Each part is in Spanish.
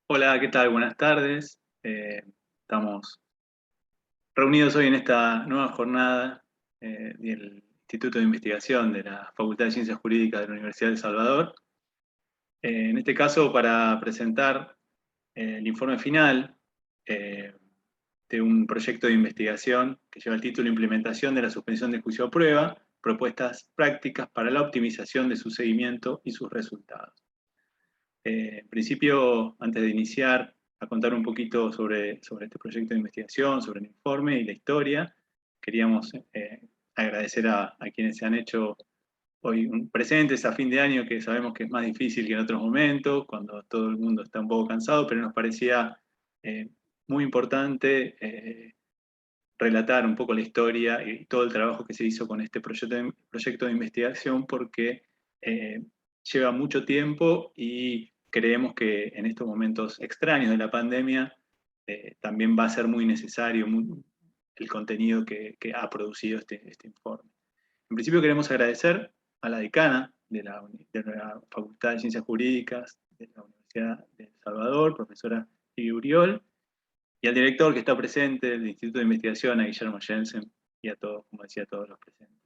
Hola, ¿qué tal? Buenas tardes. Estamos reunidos hoy en esta nueva jornada del Instituto de Investigación de la Facultad de Ciencias Jurídicas de la Universidad de El Salvador. En este caso, para presentar el informe final eh, de un proyecto de investigación que lleva el título Implementación de la suspensión de juicio a prueba, propuestas prácticas para la optimización de su seguimiento y sus resultados. En principio, antes de iniciar a contar un poquito sobre este proyecto de investigación, sobre el informe y la historia, queríamos agradecer a quienes se han hecho hoy presentes a fin de año, que sabemos que es más difícil que en otros momentos, cuando todo el mundo está un poco cansado, pero nos parecía muy importante relatar un poco la historia y todo el trabajo que se hizo con este proyecto de investigación, porque lleva mucho tiempo y creemos que en estos momentos extraños de la pandemia también va a ser muy necesario el contenido que ha producido este informe. En principio queremos agradecer a la decana de la Facultad de Ciencias Jurídicas de la Universidad de El Salvador, profesora Ivy Uriol, y al director que está presente del Instituto de Investigación, a Guillermo Jensen, y a todos, como decía, a todos los presentes.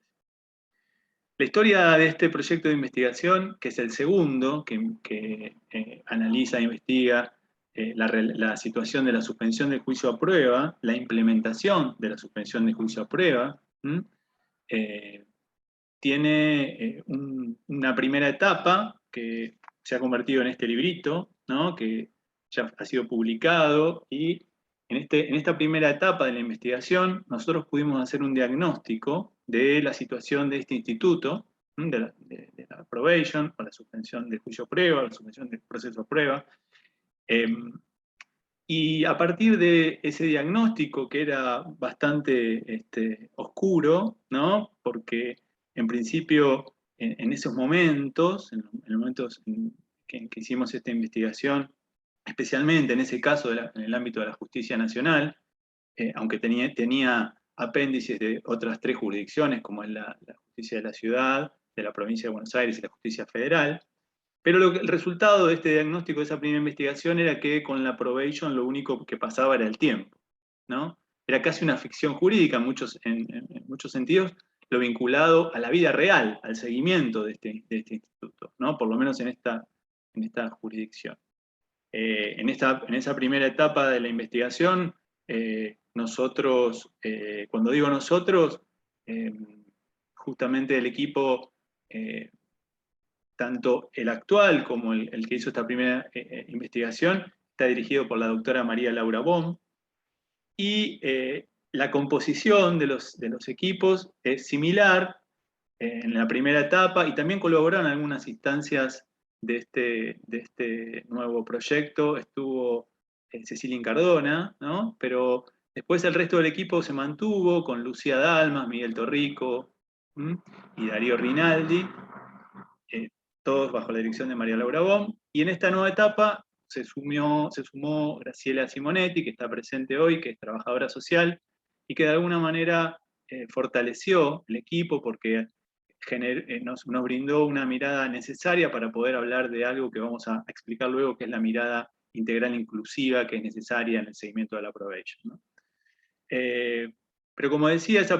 La historia de este proyecto de investigación, que es el segundo que analiza e investiga la situación de la suspensión del juicio a prueba, la implementación de la suspensión del juicio a prueba, tiene una primera etapa que se ha convertido en este librito, ¿no? Que ya ha sido publicado, y en esta primera etapa de la investigación nosotros pudimos hacer un diagnóstico de la situación de este instituto, de la probation, o la suspensión del juicio a prueba, la suspensión del proceso a prueba, y a partir de ese diagnóstico, que era bastante oscuro, ¿no? Porque en principio, en esos momentos, en los momentos que hicimos esta investigación, especialmente en ese caso en el ámbito de la justicia nacional, aunque tenía apéndices de otras tres jurisdicciones, como es la justicia de la ciudad, de la provincia de Buenos Aires y la justicia federal, pero el resultado de este diagnóstico, de esa primera investigación, era que con la probation lo único que pasaba era el tiempo, ¿no? Era casi una ficción jurídica en muchos sentidos, lo vinculado a la vida real, al seguimiento de este instituto, ¿no? Por lo menos en esta jurisdicción. En esa primera etapa de la investigación, nosotros, cuando digo nosotros, justamente el equipo tanto el actual como el que hizo esta primera investigación, está dirigido por la doctora María Laura Bohm, y la composición de los equipos es similar en la primera etapa, y también colaboraron en algunas instancias de este nuevo proyecto. Estuvo Cecilia Incardona, ¿no? Pero después el resto del equipo se mantuvo con Lucía Dalmas, Miguel Torrico, y Darío Rinaldi, todos bajo la dirección de María Laura Bohm, y en esta nueva etapa se sumó Graciela Simonetti, que está presente hoy, que es trabajadora social, y que de alguna manera fortaleció el equipo porque nos brindó una mirada necesaria para poder hablar de algo que vamos a explicar luego, que es la mirada integral inclusiva que es necesaria en el seguimiento de la probation, ¿no? Pero como decía, ese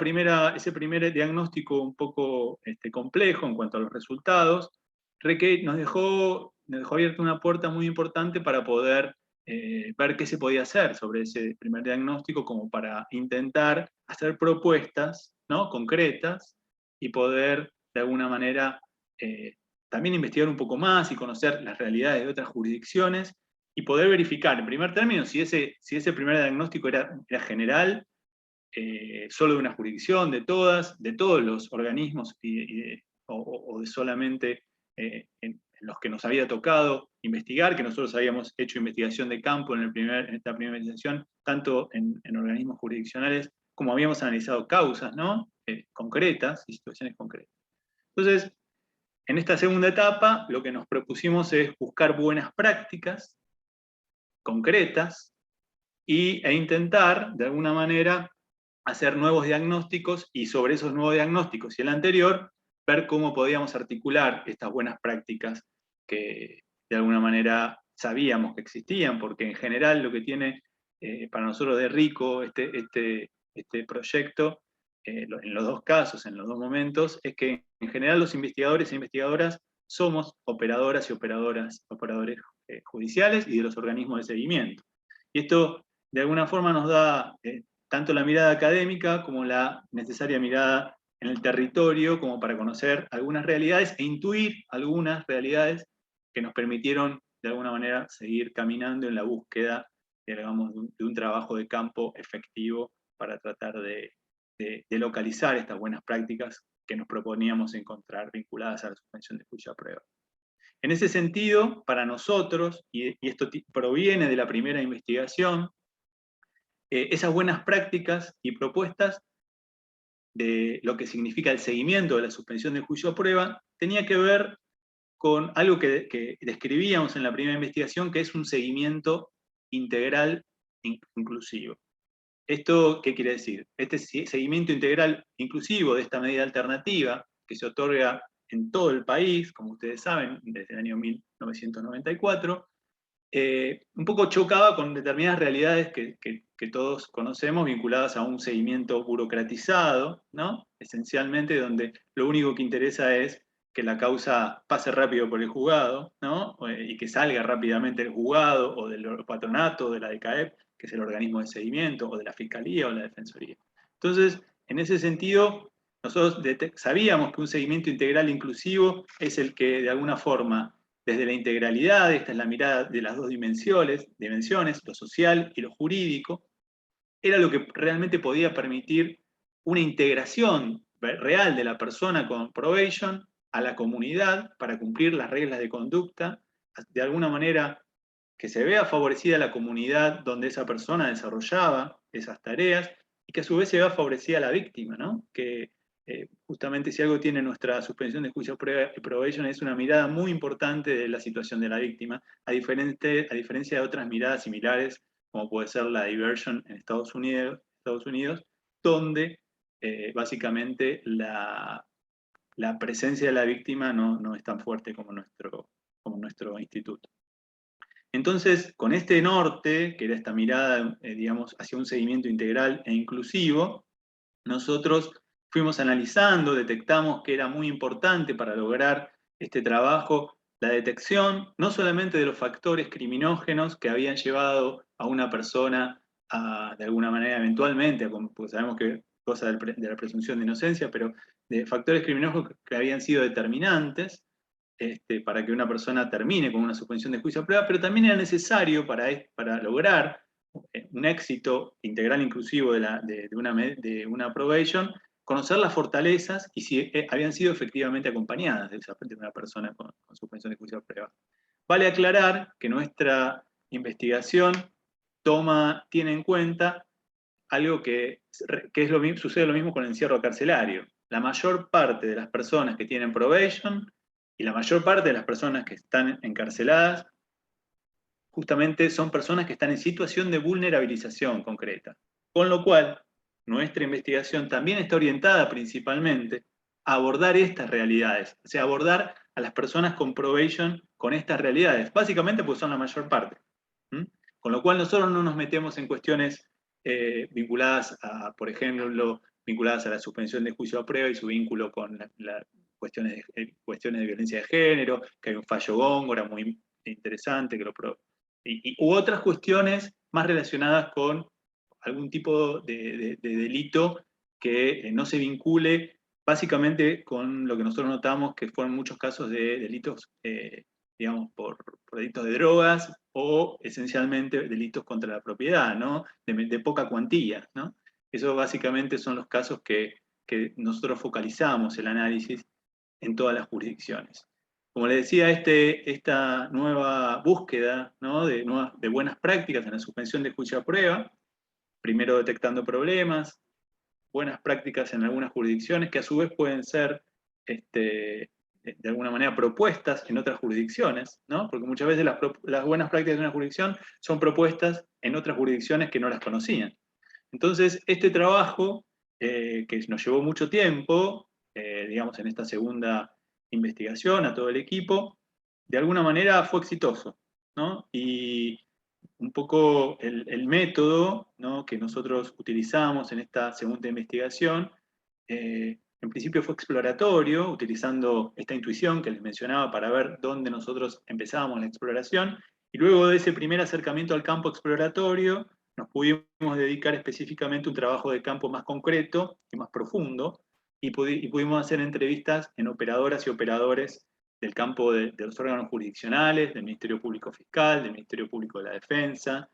primer diagnóstico un poco complejo en cuanto a los resultados, nos dejó abierta una puerta muy importante para poder ver qué se podía hacer sobre ese primer diagnóstico, como para intentar hacer propuestas, ¿no? Concretas, y poder de alguna manera también investigar un poco más y conocer las realidades de otras jurisdicciones, y poder verificar, en primer término, si ese primer diagnóstico era general, solo de una jurisdicción, de todos los organismos, o de solamente en los que nos había tocado investigar, que nosotros habíamos hecho investigación de campo en esta primera investigación, tanto en organismos jurisdiccionales como habíamos analizado causas, ¿no? Concretas y situaciones concretas. Entonces, en esta segunda etapa, lo que nos propusimos es buscar buenas prácticas concretas e intentar, de alguna manera, hacer nuevos diagnósticos, y sobre esos nuevos diagnósticos y el anterior, ver cómo podíamos articular estas buenas prácticas que de alguna manera sabíamos que existían, porque en general lo que tiene para nosotros de rico este proyecto, en los dos casos, en los dos momentos, es que en general los investigadores e investigadoras somos operadoras y operadores judiciales y de los organismos de seguimiento. Y esto de alguna forma nos da tanto la mirada académica como la necesaria mirada en el territorio, como para conocer algunas realidades e intuir algunas realidades que nos permitieron de alguna manera seguir caminando en la búsqueda, digamos, de un trabajo de campo efectivo para tratar de localizar estas buenas prácticas que nos proponíamos encontrar vinculadas a la suspensión de juicio a prueba. En ese sentido, para nosotros, y esto proviene de la primera investigación, esas buenas prácticas y propuestas de lo que significa el seguimiento de la suspensión del juicio a prueba tenía que ver con algo que describíamos en la primera investigación, que es un seguimiento integral inclusivo. ¿Esto qué quiere decir? Este seguimiento integral inclusivo de esta medida alternativa, que se otorga en todo el país, como ustedes saben, desde el año 1994, un poco chocaba con determinadas realidades que todos conocemos, vinculadas a un seguimiento burocratizado, ¿no? Esencialmente, donde lo único que interesa es que la causa pase rápido por el juzgado, ¿no? Y que salga rápidamente del juzgado, o del patronato, de la DKEP, que es el organismo de seguimiento, o de la Fiscalía o la Defensoría. Entonces, en ese sentido, nosotros sabíamos que un seguimiento integral inclusivo es el que de alguna forma, desde la integralidad, esta es la mirada de las dos dimensiones, lo social y lo jurídico, era lo que realmente podía permitir una integración real de la persona con probation a la comunidad para cumplir las reglas de conducta, de alguna manera que se vea favorecida la comunidad donde esa persona desarrollaba esas tareas, y que a su vez se vea favorecida la víctima, ¿no? Que justamente si algo tiene nuestra suspensión de juicio y probation es una mirada muy importante de la situación de la víctima, a diferencia de otras miradas similares, como puede ser la diversion en Estados Unidos, donde básicamente la presencia de la víctima no es tan fuerte como nuestro instituto. Entonces, con este norte, que era esta mirada, digamos, hacia un seguimiento integral e inclusivo, nosotros fuimos analizando, detectamos que era muy importante para lograr este trabajo la detección, no solamente de los factores criminógenos que habían llevado a una persona de alguna manera, eventualmente, porque sabemos que cosa de la presunción de inocencia, pero de factores criminógenos que habían sido determinantes, para que una persona termine con una suspensión de juicio a prueba, pero también era necesario para lograr un éxito integral inclusivo de una probation, conocer las fortalezas y si habían sido efectivamente acompañadas de una persona con suspensión de juicio a prueba. Vale aclarar que nuestra investigación tiene en cuenta algo que sucede lo mismo con el encierro carcelario. La mayor parte de las personas que tienen probation y la mayor parte de las personas que están encarceladas justamente son personas que están en situación de vulnerabilización concreta. Con lo cual, nuestra investigación también está orientada principalmente a abordar estas realidades, o sea, abordar a las personas con probation con estas realidades, básicamente porque son la mayor parte. Con lo cual nosotros no nos metemos en cuestiones vinculadas a, por ejemplo, vinculadas a la suspensión de juicio a prueba y su vínculo con cuestiones de violencia de género, que hay un fallo Góngora muy interesante, u otras cuestiones más relacionadas con algún tipo de delito que no se vincule básicamente con lo que nosotros notamos que fueron muchos casos de delitos, digamos, por delitos de drogas o esencialmente delitos contra la propiedad, ¿no? De poca cuantía, ¿no? Eso básicamente son los casos que nosotros focalizamos el análisis en todas las jurisdicciones. Como les decía, esta nueva búsqueda, ¿no? de buenas prácticas en la suspensión de juicio a prueba, primero detectando problemas, buenas prácticas en algunas jurisdicciones que a su vez pueden ser de alguna manera propuestas en otras jurisdicciones, ¿no? Porque muchas veces las buenas prácticas de una jurisdicción son propuestas en otras jurisdicciones que no las conocían. Entonces, este trabajo, que nos llevó mucho tiempo, digamos, en esta segunda investigación, a todo el equipo, de alguna manera fue exitoso, ¿no? Y un poco el método, ¿no?, que nosotros utilizamos en esta segunda investigación, en principio fue exploratorio, utilizando esta intuición que les mencionaba para ver dónde nosotros empezábamos la exploración, y luego de ese primer acercamiento al campo exploratorio, nos pudimos dedicar específicamente a un trabajo de campo más concreto y más profundo, y pudimos hacer entrevistas en operadoras y operadores del campo de los órganos jurisdiccionales, del Ministerio Público Fiscal, del Ministerio Público de la Defensa,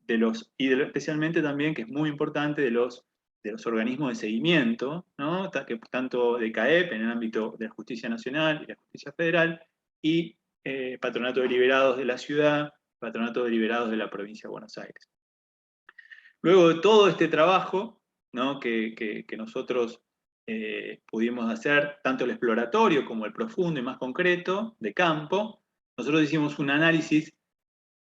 especialmente también, que es muy importante, de los organismos de seguimiento, ¿no?, tanto de CAEP en el ámbito de la justicia nacional y la justicia federal, y Patronato de Liberados de la ciudad, Patronato de Liberados de la provincia de Buenos Aires. Luego de todo este trabajo, ¿no?, que nosotros pudimos hacer, tanto el exploratorio como el profundo y más concreto, de campo, nosotros hicimos un análisis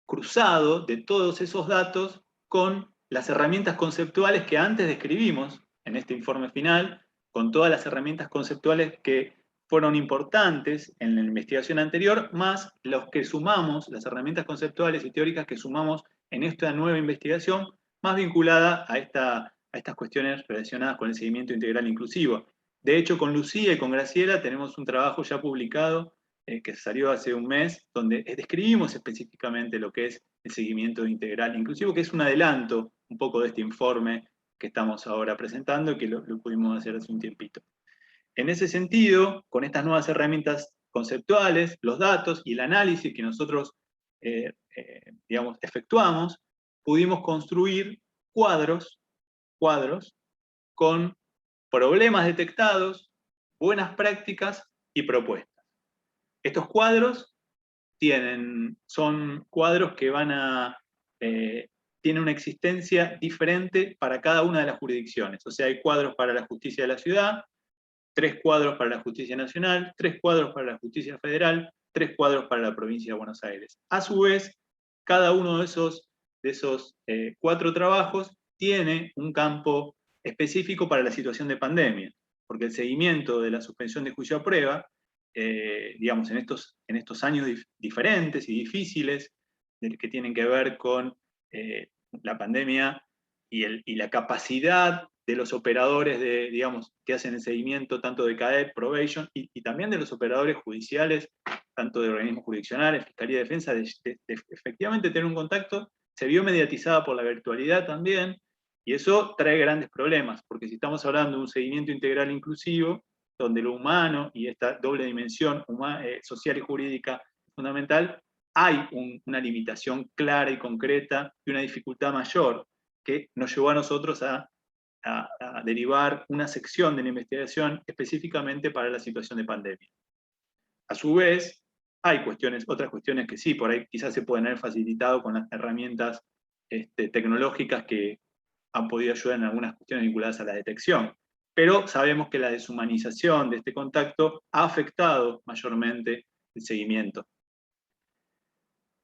cruzado de todos esos datos con las herramientas conceptuales que antes describimos en este informe final, con todas las herramientas conceptuales que fueron importantes en la investigación anterior, más los que sumamos, las herramientas conceptuales y teóricas que sumamos en esta nueva investigación, más vinculada a estas cuestiones relacionadas con el seguimiento integral inclusivo. De hecho, con Lucía y con Graciela tenemos un trabajo ya publicado que salió hace un mes, donde describimos específicamente lo que es el seguimiento integral inclusivo, que es un adelanto un poco de este informe que estamos ahora presentando y que lo pudimos hacer hace un tiempito. En ese sentido, con estas nuevas herramientas conceptuales, los datos y el análisis que nosotros digamos, efectuamos, pudimos construir cuadros con problemas detectados, buenas prácticas y propuestas. Estos cuadros son cuadros que tienen una existencia diferente para cada una de las jurisdicciones. O sea, hay cuadros para la justicia de la ciudad, 3 cuadros para la justicia nacional, 3 cuadros para la justicia federal, 3 cuadros para la provincia de Buenos Aires. A su vez, cada uno de esos 4 trabajos tiene un campo específico para la situación de pandemia, porque el seguimiento de la suspensión de juicio a prueba, digamos, en estos años diferentes y difíciles, que tienen que ver con la pandemia y la capacidad de los operadores digamos, que hacen el seguimiento tanto de CAEP, Probation, y también de los operadores judiciales, tanto de organismos jurisdiccionales, Fiscalía de Defensa, de efectivamente tener un contacto, se vio mediatizada por la virtualidad también, y eso trae grandes problemas, porque si estamos hablando de un seguimiento integral inclusivo, donde lo humano y esta doble dimensión social y jurídica es fundamental, hay una limitación clara y concreta y una dificultad mayor que nos llevó a nosotros a derivar una sección de la investigación específicamente para la situación de pandemia. A su vez, hay otras cuestiones que sí, por ahí quizás se pueden haber facilitado con las herramientas tecnológicas que han podido ayudar en algunas cuestiones vinculadas a la detección. Pero sabemos que la deshumanización de este contacto ha afectado mayormente el seguimiento.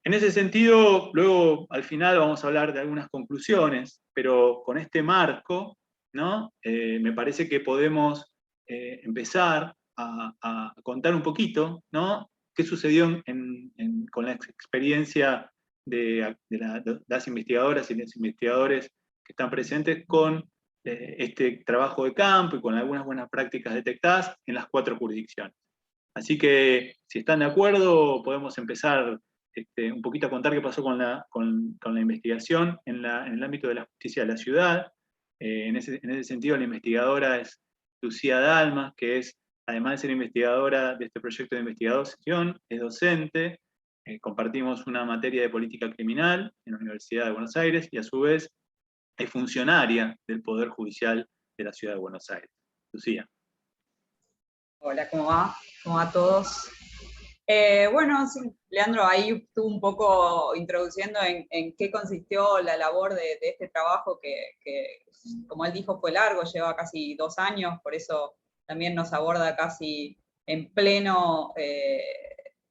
En ese sentido, luego al final vamos a hablar de algunas conclusiones, pero con este marco, ¿no?, me parece que podemos empezar a contar un poquito, ¿no?, qué sucedió con la experiencia de las investigadoras y los investigadores que están presentes con este trabajo de campo y con algunas buenas prácticas detectadas en las 4 jurisdicciones. Así que, si están de acuerdo, podemos empezar un poquito a contar qué pasó con la investigación en el ámbito de la justicia de la ciudad. En ese sentido, la investigadora es Lucía Dalmas, que es, además de ser investigadora de este proyecto de investigación, es docente, compartimos una materia de política criminal en la Universidad de Buenos Aires, y a su vez es funcionaria del Poder Judicial de la Ciudad de Buenos Aires. Lucía. Hola, ¿cómo va? ¿Cómo va a todos? Bueno, sí, Leandro ahí estuvo un poco introduciendo en qué consistió la labor de este trabajo que, como él dijo, fue largo, lleva casi 2 años, por eso también nos aborda casi en pleno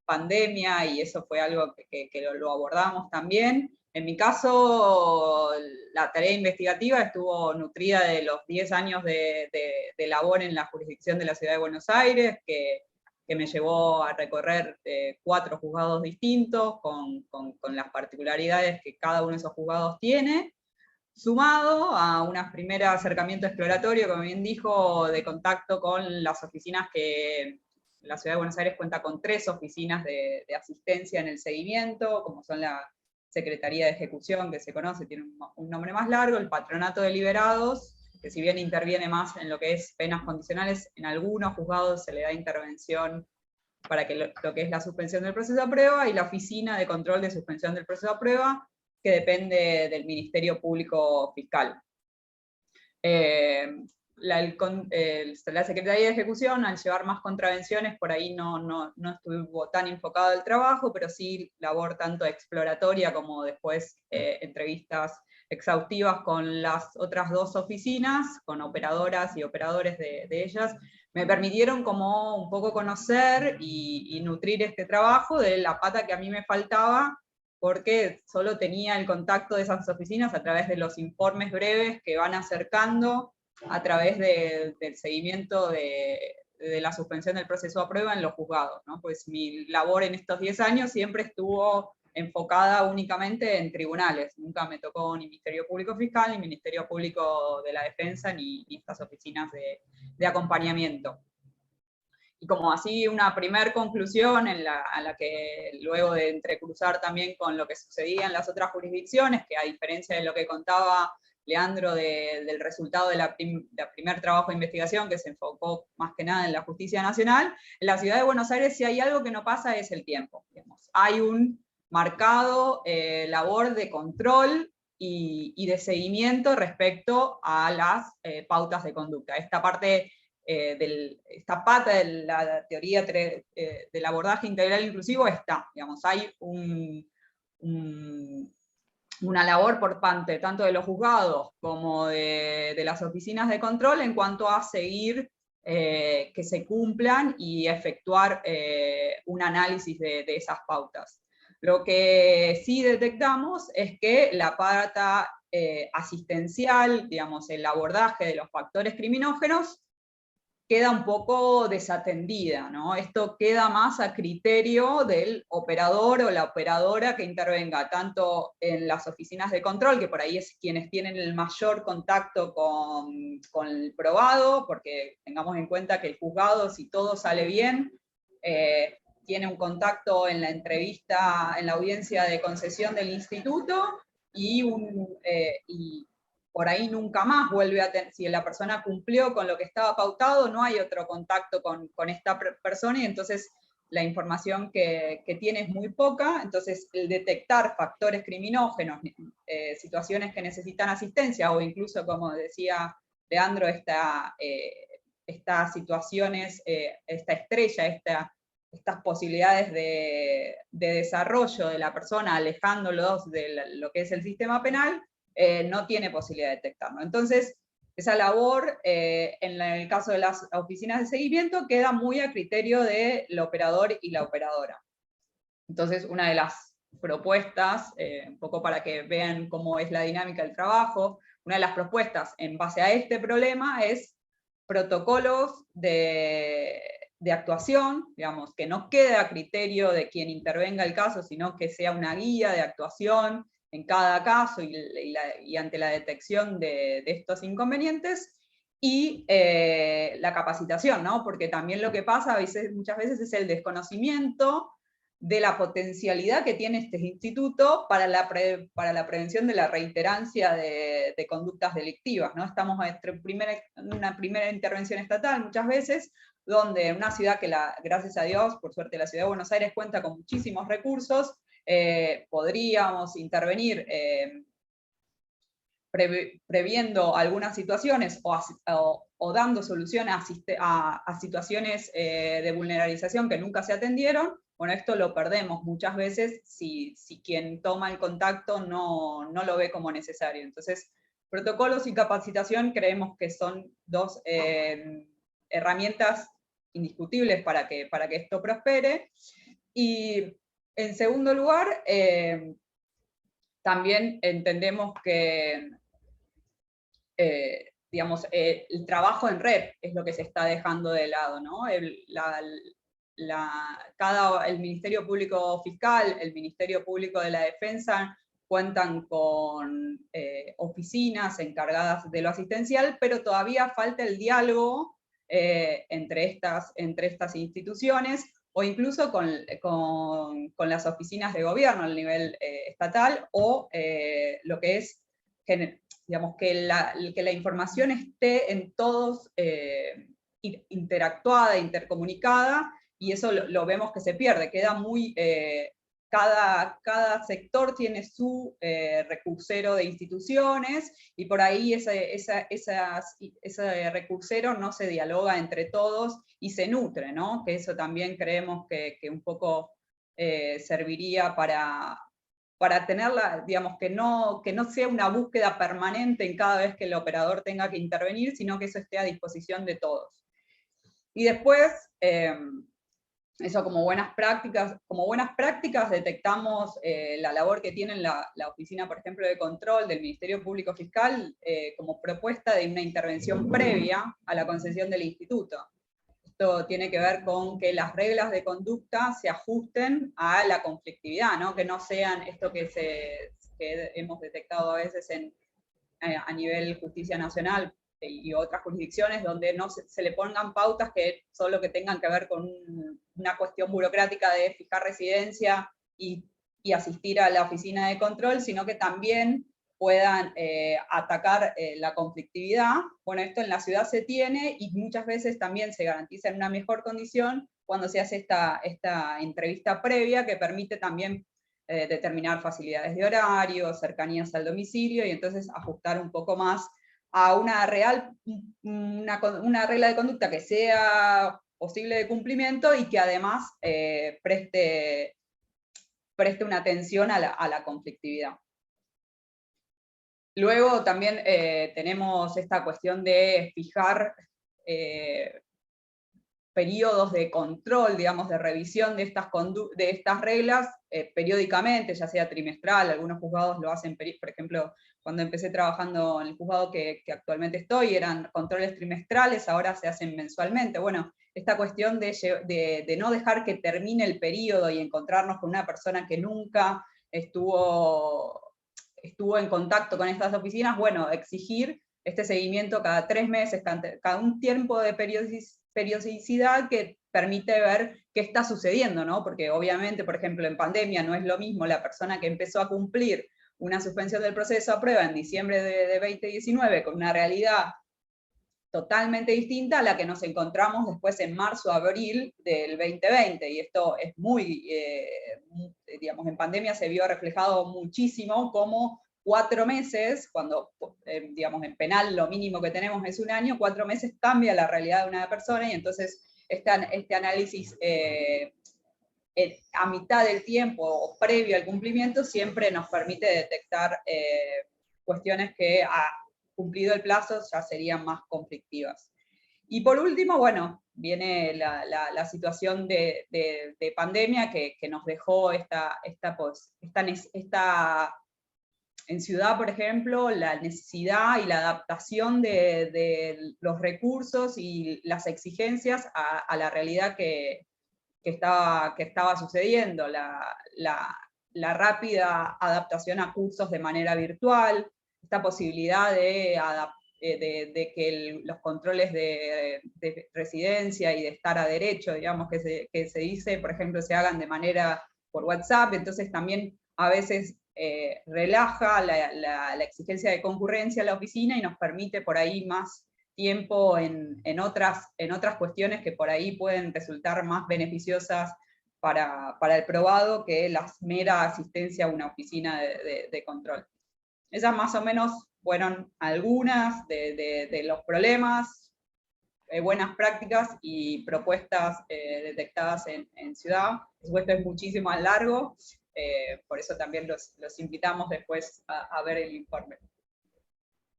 pandemia, y eso fue algo que lo abordamos también. En mi caso, la tarea investigativa estuvo nutrida de los 10 años de labor en la jurisdicción de la Ciudad de Buenos Aires, que me llevó a recorrer 4 juzgados distintos, con las particularidades que cada uno de esos juzgados tiene, sumado a un primer acercamiento exploratorio, como bien dijo, de contacto con las oficinas que la Ciudad de Buenos Aires cuenta con 3 oficinas de asistencia en el seguimiento, como son la Secretaría de Ejecución, que se conoce, tiene un nombre más largo, el Patronato de Liberados, que si bien interviene más en lo que es penas condicionales, en algunos juzgados se le da intervención para que lo que es la suspensión del proceso de prueba, y la Oficina de Control de Suspensión del Proceso de Prueba, que depende del Ministerio Público Fiscal. La Secretaría de Ejecución, al llevar más contravenciones, por ahí no estuvo tan enfocado el trabajo, pero sí labor tanto exploratoria como después entrevistas exhaustivas con las otras 2 oficinas, con operadoras y operadores de ellas, me permitieron como un poco conocer y nutrir este trabajo de la pata que a mí me faltaba, porque solo tenía el contacto de esas oficinas a través de los informes breves que van acercando a través del seguimiento de la suspensión del proceso a prueba en los juzgados, ¿no? Pues mi labor en estos 10 años siempre estuvo enfocada únicamente en tribunales, nunca me tocó ni Ministerio Público Fiscal, ni Ministerio Público de la Defensa, ni estas oficinas de acompañamiento. Y como así una primer conclusión a la que luego de entrecruzar también con lo que sucedía en las otras jurisdicciones, que a diferencia de lo que contaba Leandro del resultado de la primer trabajo de investigación, que se enfocó más que nada en la justicia nacional, en la Ciudad de Buenos Aires si hay algo que no pasa es el tiempo. Digamos. Hay un marcado labor de control y de seguimiento respecto a las pautas de conducta. Esta parte esta pata de la teoría del abordaje integral inclusivo está, digamos, hay una labor por parte tanto de los juzgados como de las oficinas de control en cuanto a seguir que se cumplan y efectuar un análisis de esas pautas. Lo que sí detectamos es que la pata asistencial, digamos, el abordaje de los factores criminógenos, queda un poco desatendida, ¿no? Esto queda más a criterio del operador o la operadora que intervenga, tanto en las oficinas de control, que por ahí es quienes tienen el mayor contacto con el probado, porque tengamos en cuenta que el juzgado, si todo sale bien, tiene un contacto en la entrevista, en la audiencia de concesión del instituto, y por ahí nunca más vuelve a tener, si la persona cumplió con lo que estaba pautado, no hay otro contacto con esta persona, y entonces la información que tiene es muy poca. Entonces el detectar factores criminógenos, situaciones que necesitan asistencia, o incluso, como decía Leandro, estas situaciones, esta estrella, estas posibilidades de desarrollo de la persona alejándolos de lo que es el sistema penal, no tiene posibilidad de detectarlo. Entonces, esa labor, en el caso de las oficinas de seguimiento, queda muy a criterio del operador y la operadora. Entonces, una de las propuestas, un poco para que vean cómo es la dinámica del trabajo, una de las propuestas en base a este problema es protocolos de actuación, digamos, que no quede a criterio de quien intervenga el caso, sino que sea una guía de actuación en cada caso y ante la detección de estos inconvenientes, y la capacitación, ¿no? Porque también lo que pasa muchas veces es el desconocimiento de la potencialidad que tiene este instituto para la prevención de la reiterancia de conductas delictivas, ¿no? Estamos en una primera intervención estatal muchas veces, donde en una ciudad que, gracias a Dios, por suerte la Ciudad de Buenos Aires cuenta con muchísimos recursos, podríamos intervenir previendo algunas situaciones o dando solución a situaciones de vulnerabilización que nunca se atendieron. Bueno, esto lo perdemos muchas veces si quien toma el contacto no lo ve como necesario. Entonces, protocolos y capacitación creemos que son 2 herramientas indiscutibles para que esto prospere. Y en segundo lugar, también entendemos que digamos, el trabajo en red es lo que se está dejando de lado, ¿no? El Ministerio Público Fiscal, el Ministerio Público de la Defensa cuentan con oficinas encargadas de lo asistencial, pero todavía falta el diálogo entre estas instituciones, o incluso con las oficinas de gobierno a nivel estatal, o lo que es, digamos, que la información esté en todos interactuada, intercomunicada, y eso lo vemos que se pierde, queda muy... cada sector tiene su recursero de instituciones, y por ahí ese recursero no se dialoga entre todos y se nutre, ¿no? Que eso también creemos que un poco serviría para tenerla, digamos, que no sea una búsqueda permanente en cada vez que el operador tenga que intervenir, sino que eso esté a disposición de todos. Y después, eso como buenas prácticas detectamos la labor que tiene la Oficina, por ejemplo, de Control del Ministerio Público Fiscal como propuesta de una intervención previa a la concesión del instituto. Esto tiene que ver con que las reglas de conducta se ajusten a la conflictividad, ¿no? Que no sean esto que hemos detectado a veces a nivel justicia nacional y otras jurisdicciones, donde no se le pongan pautas que solo que tengan que ver con una cuestión burocrática de fijar residencia y asistir a la oficina de control, sino que también puedan atacar la conflictividad. Bueno, esto en la ciudad se tiene, y muchas veces también se garantiza en una mejor condición cuando se hace esta entrevista previa, que permite también determinar facilidades de horario, cercanías al domicilio, y entonces ajustar un poco más a una regla de conducta que sea posible de cumplimiento y que además preste una atención a la conflictividad. Luego también tenemos esta cuestión de fijar periodos de control, digamos, de revisión de estas reglas periódicamente, ya sea trimestral. Algunos juzgados lo hacen, por ejemplo, cuando empecé trabajando en el juzgado que actualmente estoy, eran controles trimestrales, ahora se hacen mensualmente. Bueno, esta cuestión de no dejar que termine el periodo y encontrarnos con una persona que nunca estuvo en contacto con estas oficinas, bueno, exigir este seguimiento cada 3 meses, cada un tiempo de periodicidad que permite ver qué está sucediendo, ¿no? Porque obviamente, por ejemplo, en pandemia no es lo mismo la persona que empezó a cumplir una suspensión del proceso a prueba en diciembre de 2019 con una realidad totalmente distinta a la que nos encontramos después en marzo, abril del 2020, y esto es digamos, en pandemia se vio reflejado muchísimo como 4 meses, cuando, digamos, en penal lo mínimo que tenemos es 1 año, 4 meses cambia la realidad de una persona, y entonces este análisis a mitad del tiempo o previo al cumplimiento siempre nos permite detectar cuestiones que cumplido el plazo ya serían más conflictivas. Y por último, bueno, viene la situación de pandemia que nos dejó en ciudad, por ejemplo, la necesidad y la adaptación de los recursos y las exigencias a la realidad que estaba sucediendo, la rápida adaptación a cursos de manera virtual, esta posibilidad de que los controles de residencia y de estar a derecho, digamos, que se dice, por ejemplo, se hagan de manera por WhatsApp, entonces también a veces relaja la exigencia de concurrencia a la oficina y nos permite por ahí más tiempo en otras cuestiones que por ahí pueden resultar más beneficiosas para el probado que la mera asistencia a una oficina de control. Esas más o menos fueron algunas de los problemas, buenas prácticas y propuestas detectadas en ciudad. Por supuesto es muchísimo más largo, por eso también los invitamos después a ver el informe.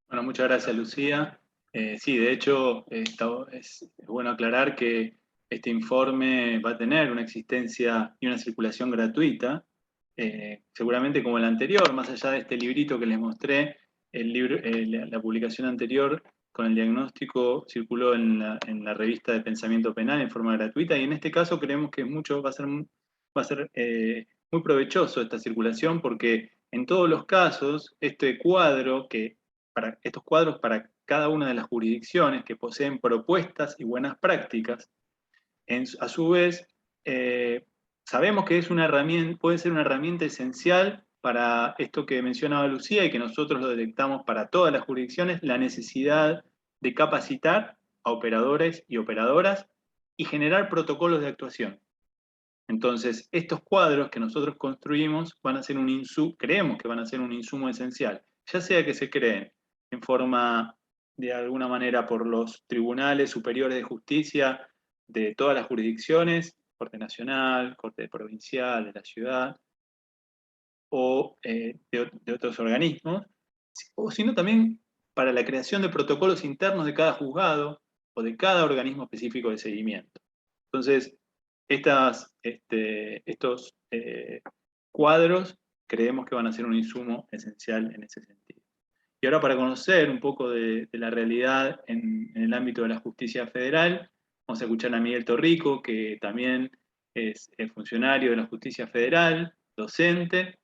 Bueno, muchas gracias, Lucía. Sí, de hecho, es bueno aclarar que este informe va a tener una existencia y una circulación gratuita seguramente como el anterior, más allá de este librito que les mostré, la publicación anterior con el diagnóstico circuló en la revista de Pensamiento Penal en forma gratuita, y en este caso creemos que va a ser muy provechoso esta circulación, porque en todos los casos, estos cuadros para cada una de las jurisdicciones que poseen propuestas y buenas prácticas, a su vez, sabemos que puede ser una herramienta esencial para esto que mencionaba Lucía y que nosotros lo detectamos para todas las jurisdicciones, la necesidad de capacitar a operadores y operadoras y generar protocolos de actuación. Entonces, estos cuadros que nosotros construimos creemos que van a ser un insumo esencial, ya sea que se creen en forma, de alguna manera, por los tribunales superiores de justicia de todas las jurisdicciones, Corte Nacional, Corte Provincial de la ciudad, o de otros organismos, o sino también para la creación de protocolos internos de cada juzgado o de cada organismo específico de seguimiento. Entonces, estos cuadros creemos que van a ser un insumo esencial en ese sentido. Y ahora, para conocer un poco de la realidad en el ámbito de la justicia federal, vamos a escuchar a Miguel Torrico, que también es el funcionario de la justicia federal, docente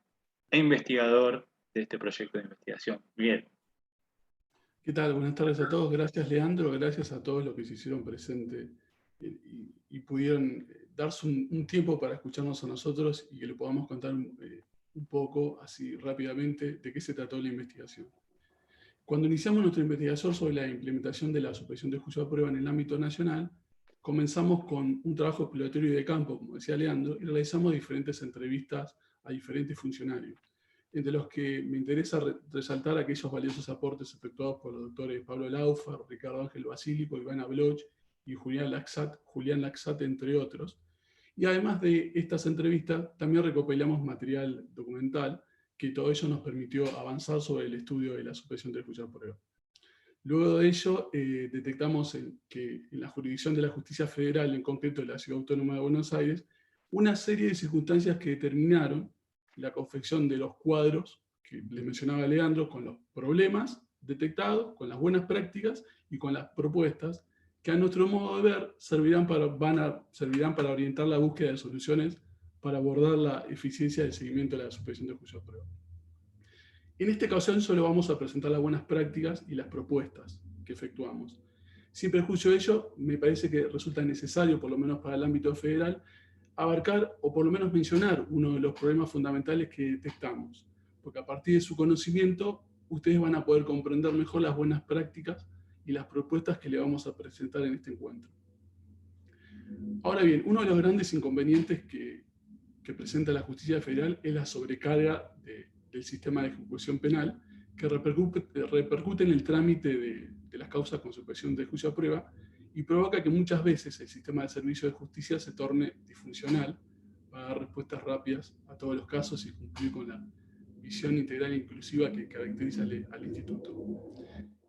e investigador de este proyecto de investigación. Miguel. ¿Qué tal? Buenas tardes a todos. Gracias, Leandro. Gracias a todos los que se hicieron presentes y pudieron darse un tiempo para escucharnos a nosotros y que le podamos contar un poco, así rápidamente, de qué se trató la investigación. Cuando iniciamos nuestra investigación sobre la implementación de la suspensión de juicio a prueba en el ámbito nacional, comenzamos con un trabajo exploratorio y de campo, como decía Leandro, y realizamos diferentes entrevistas a diferentes funcionarios, entre los que me interesa resaltar aquellos valiosos aportes efectuados por los doctores Pablo Laufer, Ricardo Ángel Basílico, Ivana Bloch y Julián Laxat, entre otros. Y además de estas entrevistas, también recopilamos material documental, que todo ello nos permitió avanzar sobre el estudio de la suspensión del juicio a prueba. Luego de ello, detectamos que en la jurisdicción de la justicia federal, en concreto de la Ciudad Autónoma de Buenos Aires, una serie de circunstancias que determinaron la confección de los cuadros que les mencionaba Leandro, con los problemas detectados, con las buenas prácticas y con las propuestas, que a nuestro modo de ver servirán para orientar la búsqueda de soluciones para abordar la eficiencia del seguimiento de la suspensión de juicio a prueba. En esta ocasión solo vamos a presentar las buenas prácticas y las propuestas que efectuamos. Sin perjuicio de ello, me parece que resulta necesario, por lo menos para el ámbito federal, abarcar o por lo menos mencionar uno de los problemas fundamentales que detectamos, porque a partir de su conocimiento ustedes van a poder comprender mejor las buenas prácticas y las propuestas que le vamos a presentar en este encuentro. Ahora bien, uno de los grandes inconvenientes que presenta la justicia federal es la sobrecarga del sistema de ejecución penal, que repercute en el trámite de las causas con suspensión de juicio a prueba y provoca que muchas veces el sistema de servicio de justicia se torne disfuncional para dar respuestas rápidas a todos los casos y cumplir con la visión integral e inclusiva que caracteriza al instituto.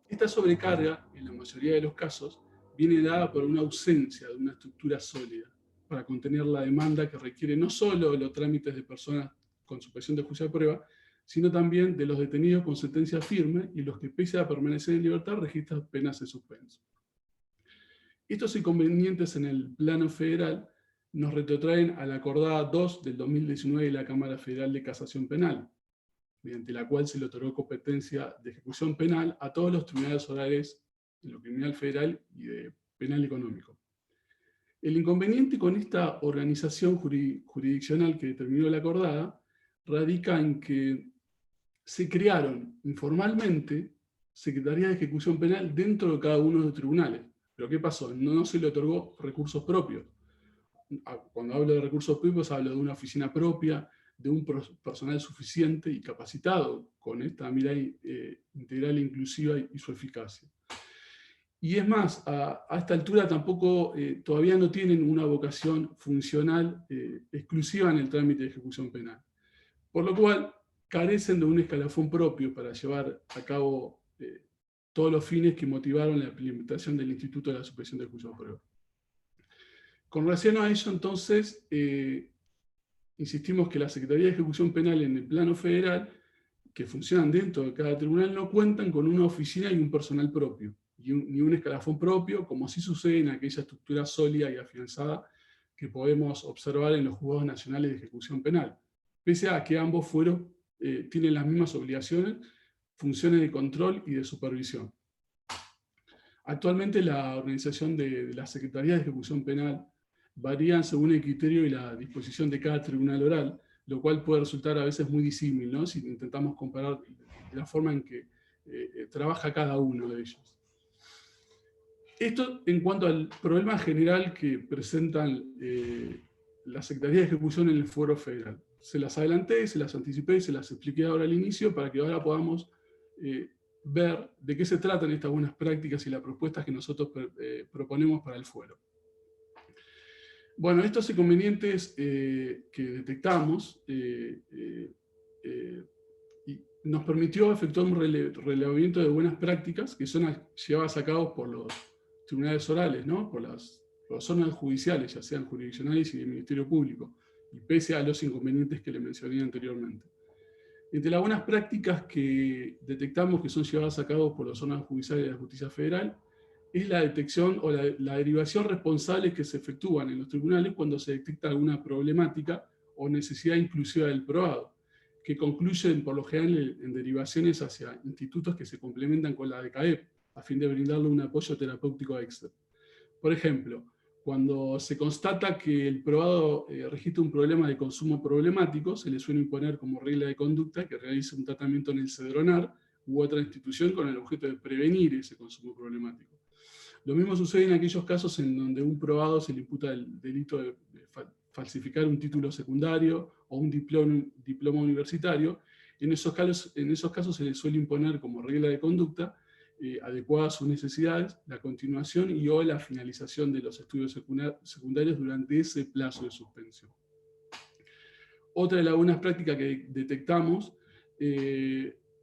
Esta sobrecarga, en la mayoría de los casos, viene dada por una ausencia de una estructura sólida para contener la demanda que requiere no solo los trámites de personas con suspensión de juicio a prueba, sino también de los detenidos con sentencia firme y los que, pese a permanecer en libertad, registran penas en suspenso. Estos inconvenientes en el plano federal nos retrotraen a la acordada 2 del 2019 de la Cámara Federal de Casación Penal, mediante la cual se le otorgó competencia de ejecución penal a todos los tribunales orales de lo criminal federal y de penal económico. El inconveniente con esta organización jurisdiccional que determinó la acordada radica en que se crearon informalmente secretarías de ejecución penal dentro de cada uno de los tribunales. ¿Pero qué pasó? No se le otorgó recursos propios. Cuando hablo de recursos propios hablo de una oficina propia, de un personal suficiente y capacitado con esta mirada integral e inclusiva y su eficacia. Y es más, a esta altura tampoco todavía no tienen una vocación funcional exclusiva en el trámite de ejecución penal. Por lo cual, carecen de un escalafón propio para llevar a cabo todos los fines que motivaron la implementación del Instituto de la Suspensión del Juicio a Prueba. Con relación a ello, entonces, insistimos que la Secretaría de Ejecución Penal en el plano federal, que funcionan dentro de cada tribunal, no cuentan con una oficina y un personal propio, ni un escalafón propio, como sí sucede en aquella estructura sólida y afianzada que podemos observar en los juzgados nacionales de ejecución penal, pese a que ambos fueros tienen las mismas obligaciones, funciones de control y de supervisión. Actualmente la organización de la Secretaría de Ejecución Penal varía según el criterio y la disposición de cada tribunal oral, lo cual puede resultar a veces muy disímil, ¿no?, si intentamos comparar la forma en que trabaja cada uno de ellos. Esto en cuanto al problema general que presentan la Secretaría de Ejecución en el Foro Federal. Se las adelanté, se las anticipé y se las expliqué ahora al inicio para que ahora podamos ver de qué se tratan estas buenas prácticas y las propuestas que nosotros proponemos para el Foro. Bueno, estos inconvenientes que detectamos nos permitió efectuar un relevamiento de buenas prácticas que son llevadas a cabo por los tribunales orales, ¿no?, por los órganos judiciales, ya sean jurisdiccionales y del Ministerio Público, y pese a los inconvenientes que le mencioné anteriormente. Entre las buenas prácticas que detectamos que son llevadas a cabo por los órganos judiciales de la Justicia Federal es la detección o la derivación responsable que se efectúan en los tribunales cuando se detecta alguna problemática o necesidad inclusiva del probado, que concluyen por lo general en derivaciones hacia institutos que se complementan con la DECAEP, a fin de brindarle un apoyo terapéutico extra. Por ejemplo, cuando se constata que el probado registra un problema de consumo problemático, se le suele imponer como regla de conducta que realice un tratamiento en el CEDRONAR u otra institución con el objeto de prevenir ese consumo problemático. Lo mismo sucede en aquellos casos en donde a un probado se le imputa el delito de falsificar un título secundario o un diploma universitario. En esos casos se le suele imponer como regla de conducta adecuada a sus necesidades, la continuación y o la finalización de los estudios secundarios durante ese plazo de suspensión. Otra de las buenas prácticas que detectamos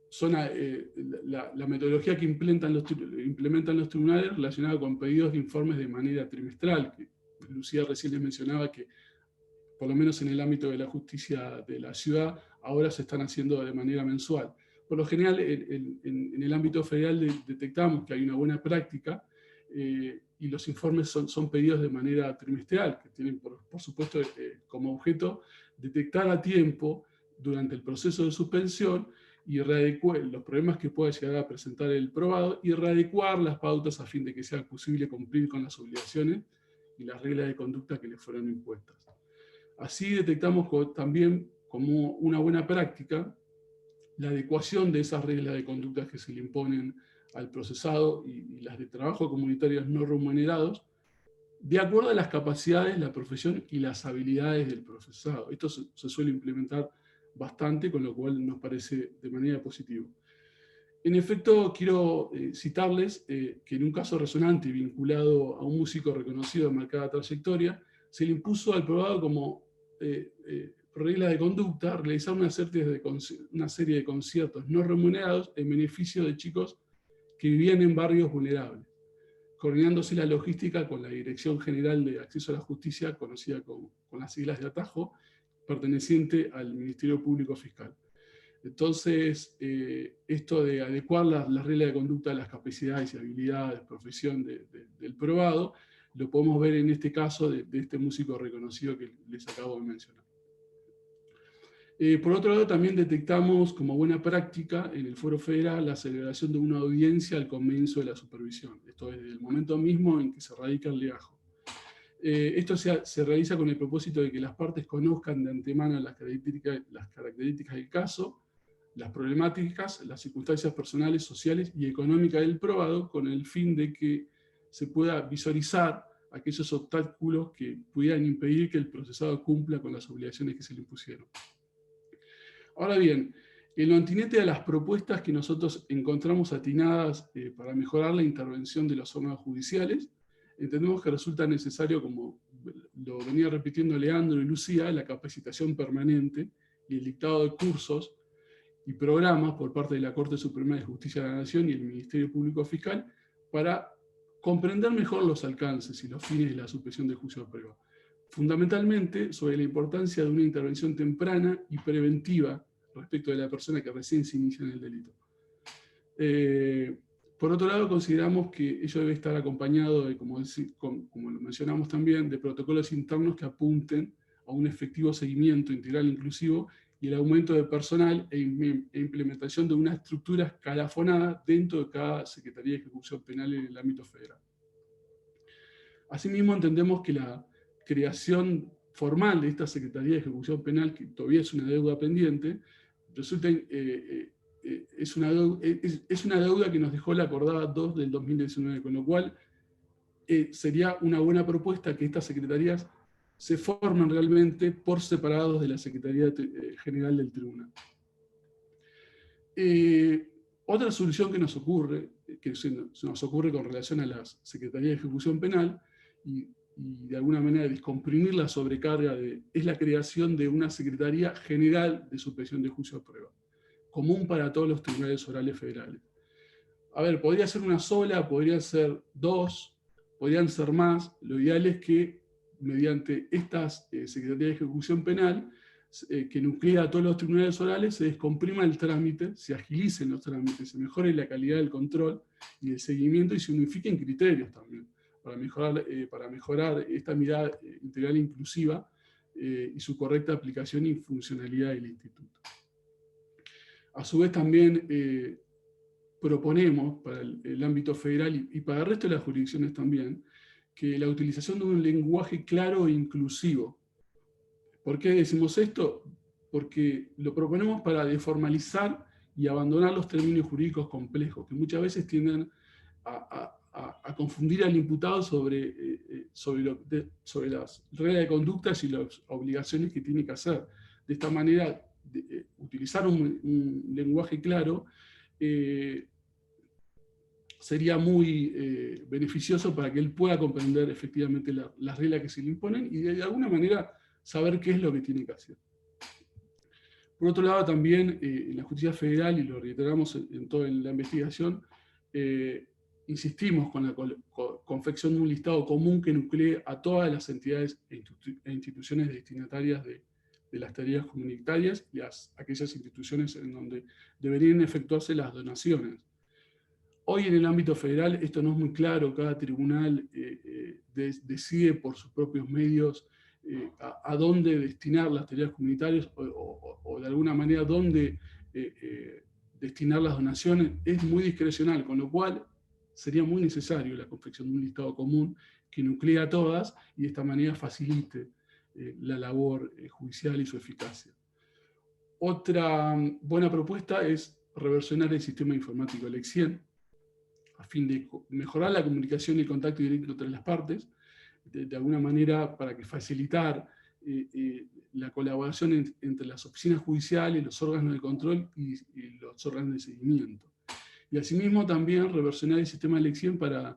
son la metodología que implementan los tribunales relacionada con pedidos de informes de manera trimestral, que Lucía recién les mencionaba que por lo menos en el ámbito de la justicia de la ciudad ahora se están haciendo de manera mensual. Por lo general, en el ámbito federal detectamos que hay una buena práctica y los informes son pedidos de manera trimestral, que tienen, por supuesto, como objeto detectar a tiempo durante el proceso de suspensión y readecuar los problemas que pueda llegar a presentar el probado y readecuar las pautas a fin de que sea posible cumplir con las obligaciones y las reglas de conducta que le fueron impuestas. Así detectamos también como una buena práctica la adecuación de esas reglas de conducta que se le imponen al procesado y las de trabajo comunitarios no remunerados, de acuerdo a las capacidades, la profesión y las habilidades del procesado. Esto se suele implementar bastante, con lo cual nos parece de manera positiva. En efecto, quiero citarles que en un caso resonante vinculado a un músico reconocido de marcada trayectoria, se le impuso al probado como regla de conducta realizar una serie de conciertos no remunerados en beneficio de chicos que vivían en barrios vulnerables, coordinándose la logística con la Dirección General de Acceso a la Justicia, conocida con las siglas de ATAJO, perteneciente al Ministerio Público Fiscal. Entonces, esto de adecuar las reglas de conducta a las capacidades y habilidades, profesión del probado, lo podemos ver en este caso de este músico reconocido que les acabo de mencionar. Por otro lado, también detectamos como buena práctica en el Foro Federal la celebración de una audiencia al comienzo de la supervisión. Esto es, desde el momento mismo en que se radica el legajo. Esto se realiza con el propósito de que las partes conozcan de antemano las características del caso, las problemáticas, las circunstancias personales, sociales y económicas del probado, con el fin de que se pueda visualizar aquellos obstáculos que pudieran impedir que el procesado cumpla con las obligaciones que se le impusieron. Ahora bien, en lo atinente a las propuestas que nosotros encontramos atinadas para mejorar la intervención de los órganos judiciales, entendemos que resulta necesario, como lo venía repitiendo Leandro y Lucía, la capacitación permanente y el dictado de cursos y programas por parte de la Corte Suprema de Justicia de la Nación y el Ministerio Público Fiscal para comprender mejor los alcances y los fines de la suspensión de juicio de prueba. fundamentalmente sobre la importancia de una intervención temprana y preventiva respecto de la persona que recién se inicia en el delito. Por otro lado, consideramos que ello debe estar acompañado de, como lo mencionamos también, de protocolos internos que apunten a un efectivo seguimiento integral e inclusivo y el aumento de personal e implementación de una estructura escalafonada dentro de cada Secretaría de Ejecución Penal en el ámbito federal. Asimismo, entendemos que la creación formal de esta Secretaría de Ejecución Penal, que todavía es una deuda pendiente, resulta es una deuda que nos dejó la acordada 2 del 2019, con lo cual sería una buena propuesta que estas secretarías se formen realmente por separados de la Secretaría General del Tribunal. Otra solución que nos ocurre con relación a las Secretarías de Ejecución Penal, y de alguna manera descomprimir la sobrecarga, es la creación de una Secretaría General de Suspensión de Juicio de Prueba, común para todos los tribunales orales federales. A ver, podría ser una sola, podrían ser dos, podrían ser más. Lo ideal es que mediante estas Secretarías de Ejecución Penal, que nuclea a todos los tribunales orales, se descomprima el trámite, se agilicen los trámites, se mejore la calidad del control y el seguimiento y se unifiquen criterios también para mejorar esta mirada integral e inclusiva y su correcta aplicación y funcionalidad del instituto. A su vez también proponemos para el ámbito federal y para el resto de las jurisdicciones también, que la utilización de un lenguaje claro e inclusivo. ¿Por qué decimos esto? Porque lo proponemos para deformalizar y abandonar los términos jurídicos complejos, que muchas veces tienden a confundir al imputado sobre las reglas de conductas y las obligaciones que tiene que hacer. De esta manera, utilizar un lenguaje claro sería muy beneficioso para que él pueda comprender efectivamente las reglas que se le imponen y de alguna manera saber qué es lo que tiene que hacer. Por otro lado, también en la justicia federal, y lo reiteramos en toda la investigación, insistimos con la confección de un listado común que nuclee a todas las entidades e instituciones destinatarias de las tareas comunitarias y aquellas instituciones en donde deberían efectuarse las donaciones. Hoy en el ámbito federal esto no es muy claro, cada tribunal decide por sus propios medios a dónde destinar las tareas comunitarias o de alguna manera dónde destinar las donaciones. Es muy discrecional, con lo cual sería muy necesario la confección de un listado común que nuclee a todas y de esta manera facilite la labor judicial y su eficacia. Otra buena propuesta es reversionar el sistema informático del EXIEN a fin de mejorar la comunicación y el contacto directo entre las partes, de alguna manera para que facilitar la colaboración entre las oficinas judiciales, los órganos de control y los órganos de seguimiento. Y asimismo también reversionar el sistema de elección para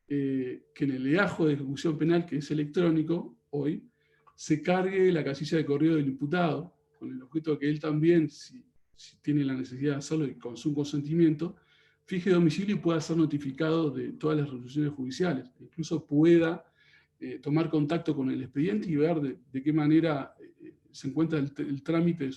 que en el legajo de ejecución penal, que es electrónico hoy, se cargue la casilla de correo del imputado, con el objeto de que él también, si tiene la necesidad de hacerlo y con su consentimiento, fije domicilio y pueda ser notificado de todas las resoluciones judiciales. Incluso pueda tomar contacto con el expediente y ver de qué manera se encuentra el trámite de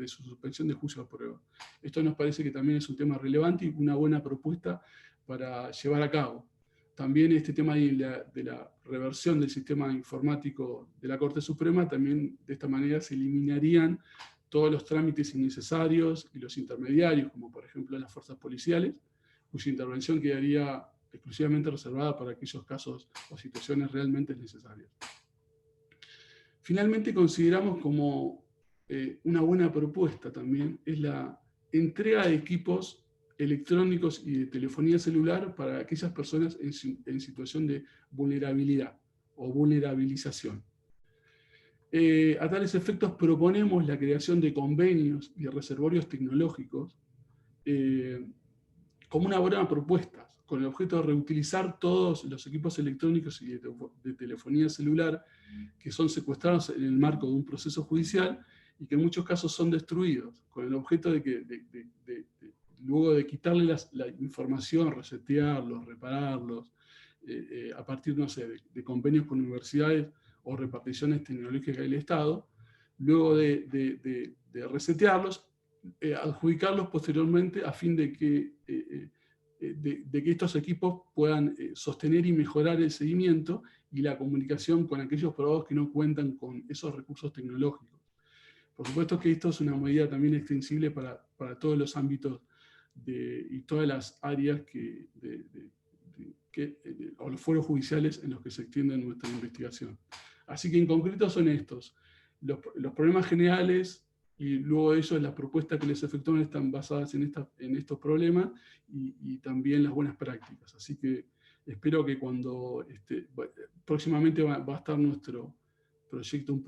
su suspensión de juicio a prueba. Esto nos parece que también es un tema relevante y una buena propuesta para llevar a cabo. También este tema de la reversión del sistema informático de la Corte Suprema, también de esta manera se eliminarían todos los trámites innecesarios y los intermediarios, como por ejemplo las fuerzas policiales, cuya intervención quedaría exclusivamente reservada para aquellos casos o situaciones realmente necesarias. Finalmente, consideramos como una buena propuesta también es la entrega de equipos electrónicos y de telefonía celular para aquellas personas en situación de vulnerabilidad o vulnerabilización. A tales efectos proponemos la creación de convenios y reservorios tecnológicos como una buena propuesta, con el objeto de reutilizar todos los equipos electrónicos y de telefonía celular que son secuestrados en el marco de un proceso judicial y que en muchos casos son destruidos, con el objeto de que luego de quitarle la información, resetearlos, repararlos, a partir, no sé, de convenios con universidades o reparticiones tecnológicas del Estado, luego de resetearlos, adjudicarlos posteriormente a fin de que estos equipos puedan sostener y mejorar el seguimiento y la comunicación con aquellos proveedores que no cuentan con esos recursos tecnológicos. Por supuesto que esto es una medida también extensible para todos los ámbitos y todas las áreas o los foros judiciales en los que se extiende nuestra investigación. Así que en concreto son estos. Los problemas generales y luego de ello las propuestas que les efectúan están basadas en estos problemas y también las buenas prácticas. Así que espero que cuando próximamente va a estar nuestro proyecto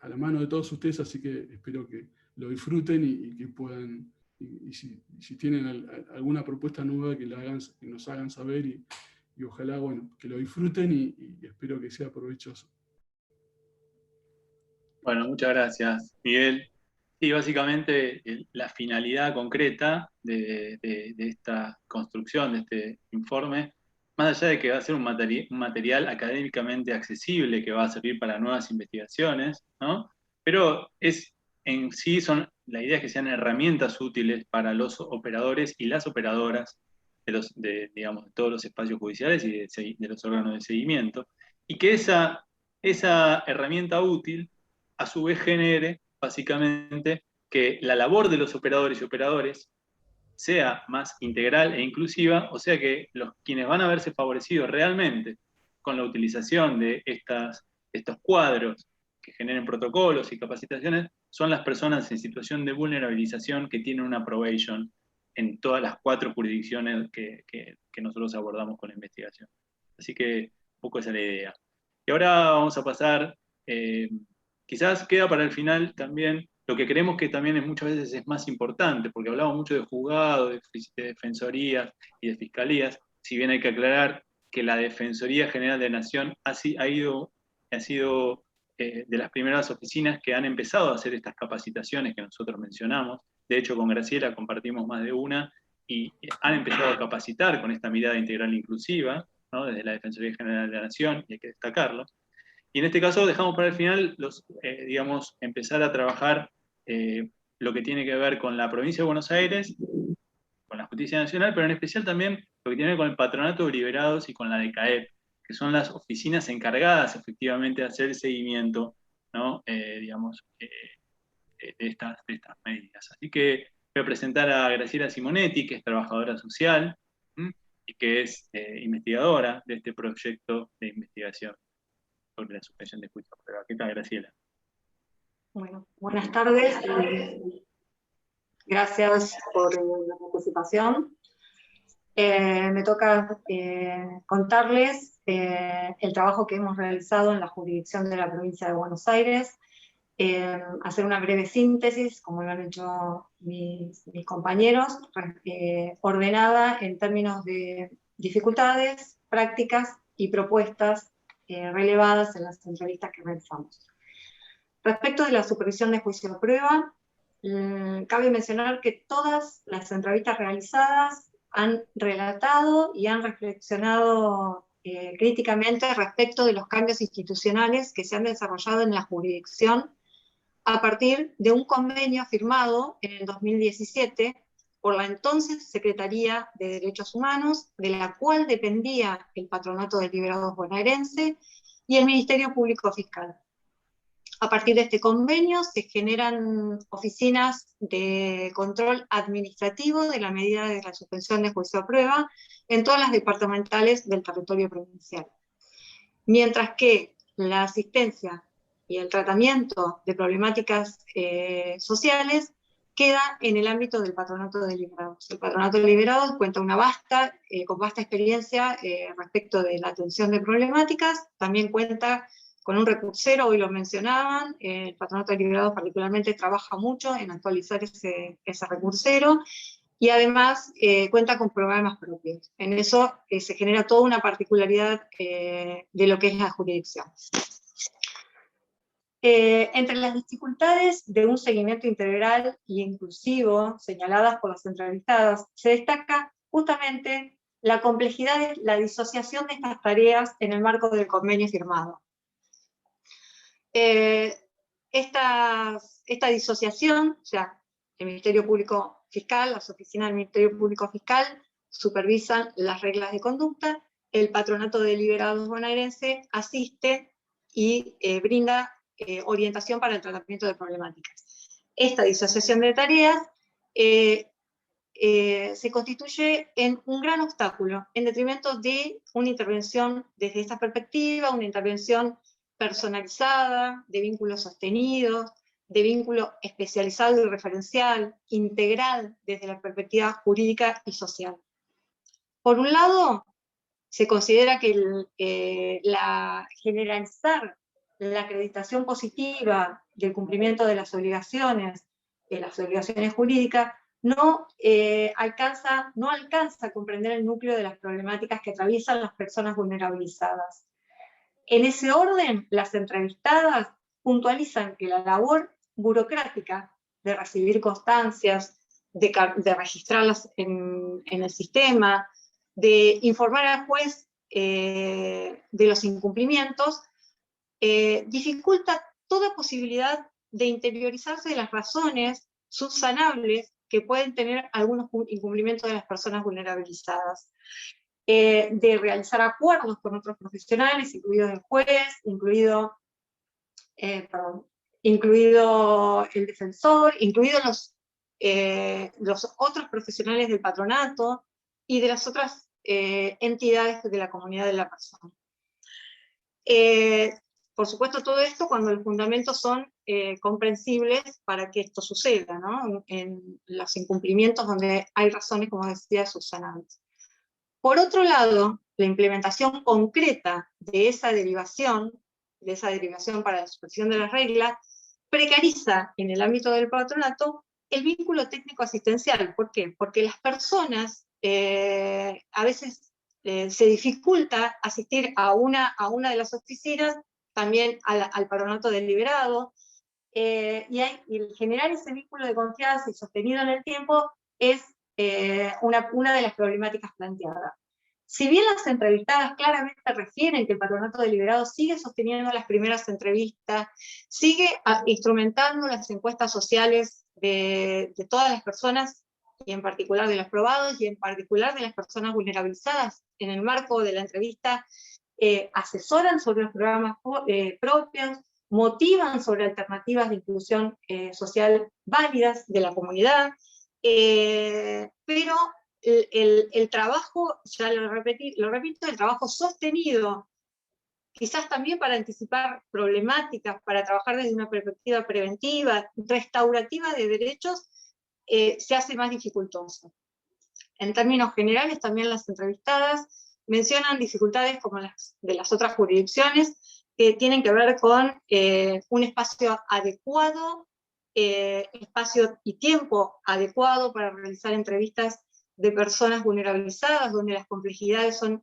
a la mano de todos ustedes, así que espero que lo disfruten y que puedan, y si tienen alguna propuesta nueva que nos hagan saber y ojalá, bueno, que lo disfruten y espero que sea provechoso. Bueno, muchas gracias, Miguel. Sí, básicamente la finalidad concreta de esta construcción, de este informe, más allá de que va a ser un material académicamente accesible que va a servir para nuevas investigaciones, ¿no? Pero en sí la idea es que sean herramientas útiles para los operadores y las operadoras digamos, de todos los espacios judiciales y de los órganos de seguimiento, y que esa herramienta útil a su vez genere básicamente que la labor de los operadores y operadoras sea más integral e inclusiva, o sea que quienes van a verse favorecidos realmente con la utilización de estos cuadros que generen protocolos y capacitaciones son las personas en situación de vulnerabilización que tienen una probation en todas las 4 jurisdicciones que nosotros abordamos con la investigación. Así que un poco esa es la idea. Y ahora vamos a pasar, quizás queda para el final también lo que creemos que también muchas veces es más importante, porque hablamos mucho de juzgados, de defensorías y de fiscalías, si bien hay que aclarar que la Defensoría General de la Nación ha sido de las primeras oficinas que han empezado a hacer estas capacitaciones que nosotros mencionamos. De hecho, con Graciela compartimos más de una y han empezado a capacitar con esta mirada integral inclusiva, ¿no? Desde la Defensoría General de la Nación, y hay que destacarlo. Y en este caso dejamos para el final, digamos, empezar a trabajar lo que tiene que ver con la provincia de Buenos Aires, con la Justicia Nacional, pero en especial también lo que tiene que ver con el Patronato de Liberados y con la DECAEP, que son las oficinas encargadas efectivamente de hacer el seguimiento, ¿no? Digamos, de estas medidas. Así que voy a presentar a Graciela Simonetti, que es trabajadora social y que es investigadora de este proyecto de investigación sobre la suspensión de juicio. ¿Qué tal, Graciela? Bueno, buenas tardes. Gracias por la participación. Me toca contarles el trabajo que hemos realizado en la jurisdicción de la provincia de Buenos Aires, hacer una breve síntesis, como lo han hecho mis compañeros, ordenada en términos de dificultades, prácticas y propuestas relevadas en las entrevistas que realizamos. Respecto de la supervisión de juicio de prueba, cabe mencionar que todas las entrevistas realizadas han relatado y han reflexionado críticamente respecto de los cambios institucionales que se han desarrollado en la jurisdicción a partir de un convenio firmado en el 2017 por la entonces Secretaría de Derechos Humanos, de la cual dependía el Patronato de Liberados bonaerense y el Ministerio Público Fiscal. A partir de este convenio se generan oficinas de control administrativo de la medida de la suspensión de juicio a prueba en todas las departamentales del territorio provincial. Mientras que la asistencia y el tratamiento de problemáticas sociales queda en el ámbito del Patronato de Liberados. El Patronato de Liberados cuenta con vasta experiencia respecto de la atención de problemáticas, también cuenta con un recursero, hoy lo mencionaban, el Patronato de Liberados particularmente trabaja mucho en actualizar ese recursero, y además cuenta con programas propios. En eso se genera toda una particularidad de lo que es la jurisdicción. Entre las dificultades de un seguimiento integral e inclusivo señaladas por las entrevistadas, se destaca justamente la complejidad de la disociación de estas tareas en el marco del convenio firmado. Esta disociación, o sea, el Ministerio Público Fiscal, las oficinas del Ministerio Público Fiscal supervisan las reglas de conducta, el Patronato de Liberados bonaerense asiste y brinda orientación para el tratamiento de problemáticas. Esta disociación de tareas se constituye en un gran obstáculo, en detrimento de una intervención desde esta perspectiva, una intervención personalizada, de vínculos sostenidos, de vínculo especializado y referencial, integral desde la perspectiva jurídica y social. Por un lado, se considera que generalizar la acreditación positiva del cumplimiento de las obligaciones jurídicas, no alcanza a comprender el núcleo de las problemáticas que atraviesan las personas vulnerabilizadas. En ese orden, las entrevistadas puntualizan que la labor burocrática de recibir constancias, de registrarlas en el sistema, de informar al juez de los incumplimientos, dificulta toda posibilidad de interiorizarse de las razones subsanables que pueden tener algunos incumplimientos de las personas vulnerabilizadas, de realizar acuerdos con otros profesionales, incluido el juez, incluido el defensor, incluidos los otros profesionales del patronato y de las otras entidades de la comunidad de la persona. Por supuesto, todo esto cuando los fundamentos son comprensibles para que esto suceda, ¿no? En los incumplimientos donde hay razones, como decía, subsanantes. Por otro lado, la implementación concreta de esa derivación para la suspensión de las reglas, precariza en el ámbito del patronato el vínculo técnico-asistencial. ¿Por qué? Porque las personas a veces se dificulta asistir a una de las oficinas, también al patronato deliberado, y el generar ese vínculo de confianza y sostenido en el tiempo es una de las problemáticas planteadas. Si bien las entrevistadas claramente refieren que el patronato deliberado sigue sosteniendo las primeras entrevistas, sigue instrumentando las encuestas sociales de todas las personas, y en particular de los probados, y en particular de las personas vulnerabilizadas, en el marco de la entrevista, asesoran sobre los programas propios, motivan sobre alternativas de inclusión social válidas de la comunidad, pero el trabajo, ya lo repito, el trabajo sostenido, quizás también para anticipar problemáticas, para trabajar desde una perspectiva preventiva, restaurativa de derechos, se hace más dificultoso. En términos generales, también las entrevistadas mencionan dificultades como las de las otras jurisdicciones, que tienen que ver con un espacio adecuado, espacio y tiempo adecuado para realizar entrevistas de personas vulnerabilizadas, donde las complejidades son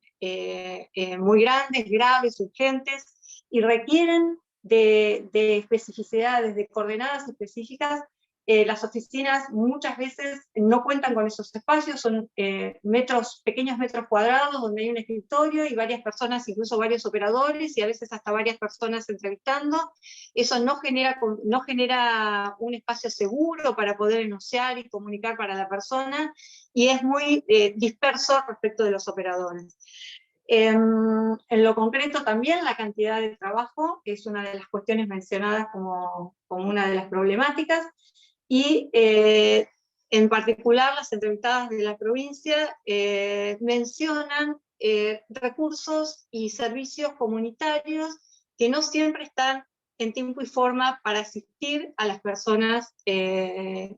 muy grandes, graves, urgentes, y requieren de especificidades, de coordenadas específicas. Las oficinas muchas veces no cuentan con esos espacios, son pequeños metros cuadrados donde hay un escritorio y varias personas, incluso varios operadores, y a veces hasta varias personas entrevistando. Eso no genera un espacio seguro para poder enunciar y comunicar para la persona, y es muy disperso respecto de los operadores. En lo concreto también la cantidad de trabajo es una de las cuestiones mencionadas como una de las problemáticas, y en particular las entrevistadas de la provincia mencionan recursos y servicios comunitarios que no siempre están en tiempo y forma para asistir a las personas que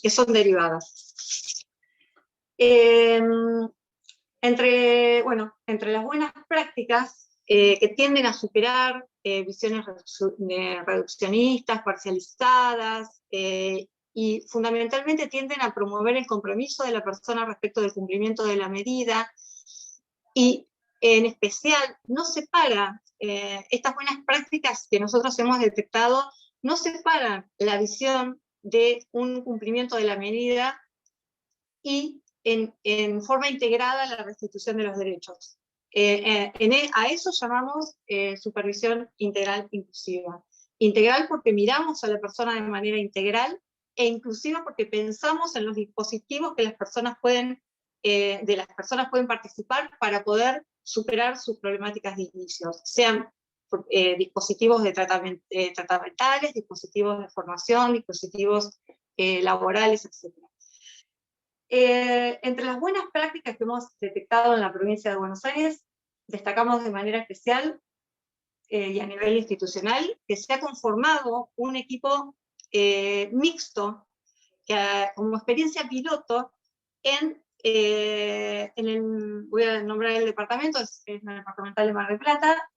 son derivadas. Entre las buenas prácticas que tienden a superar visiones reduccionistas, parcializadas, y fundamentalmente tienden a promover el compromiso de la persona respecto del cumplimiento de la medida, y en especial no separa estas buenas prácticas que nosotros hemos detectado, no separan la visión de un cumplimiento de la medida y en forma integrada la restitución de los derechos. A eso llamamos supervisión integral inclusiva. Integral porque miramos a la persona de manera integral, e inclusiva porque pensamos en los dispositivos que las personas pueden participar para poder superar sus problemáticas de inicio, sean dispositivos tratamentales, dispositivos de formación, dispositivos laborales, etc. Entre las buenas prácticas que hemos detectado en la provincia de Buenos Aires, destacamos de manera especial y a nivel institucional que se ha conformado un equipo mixto como experiencia piloto voy a nombrar el departamento, es la departamental de Mar del Plata,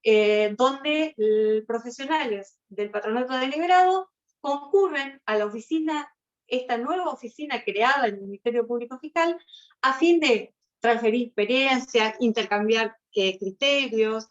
donde profesionales del Patronato Deliberado concurren a la oficina, esta nueva oficina creada en el Ministerio Público Fiscal, a fin de transferir experiencia, intercambiar criterios,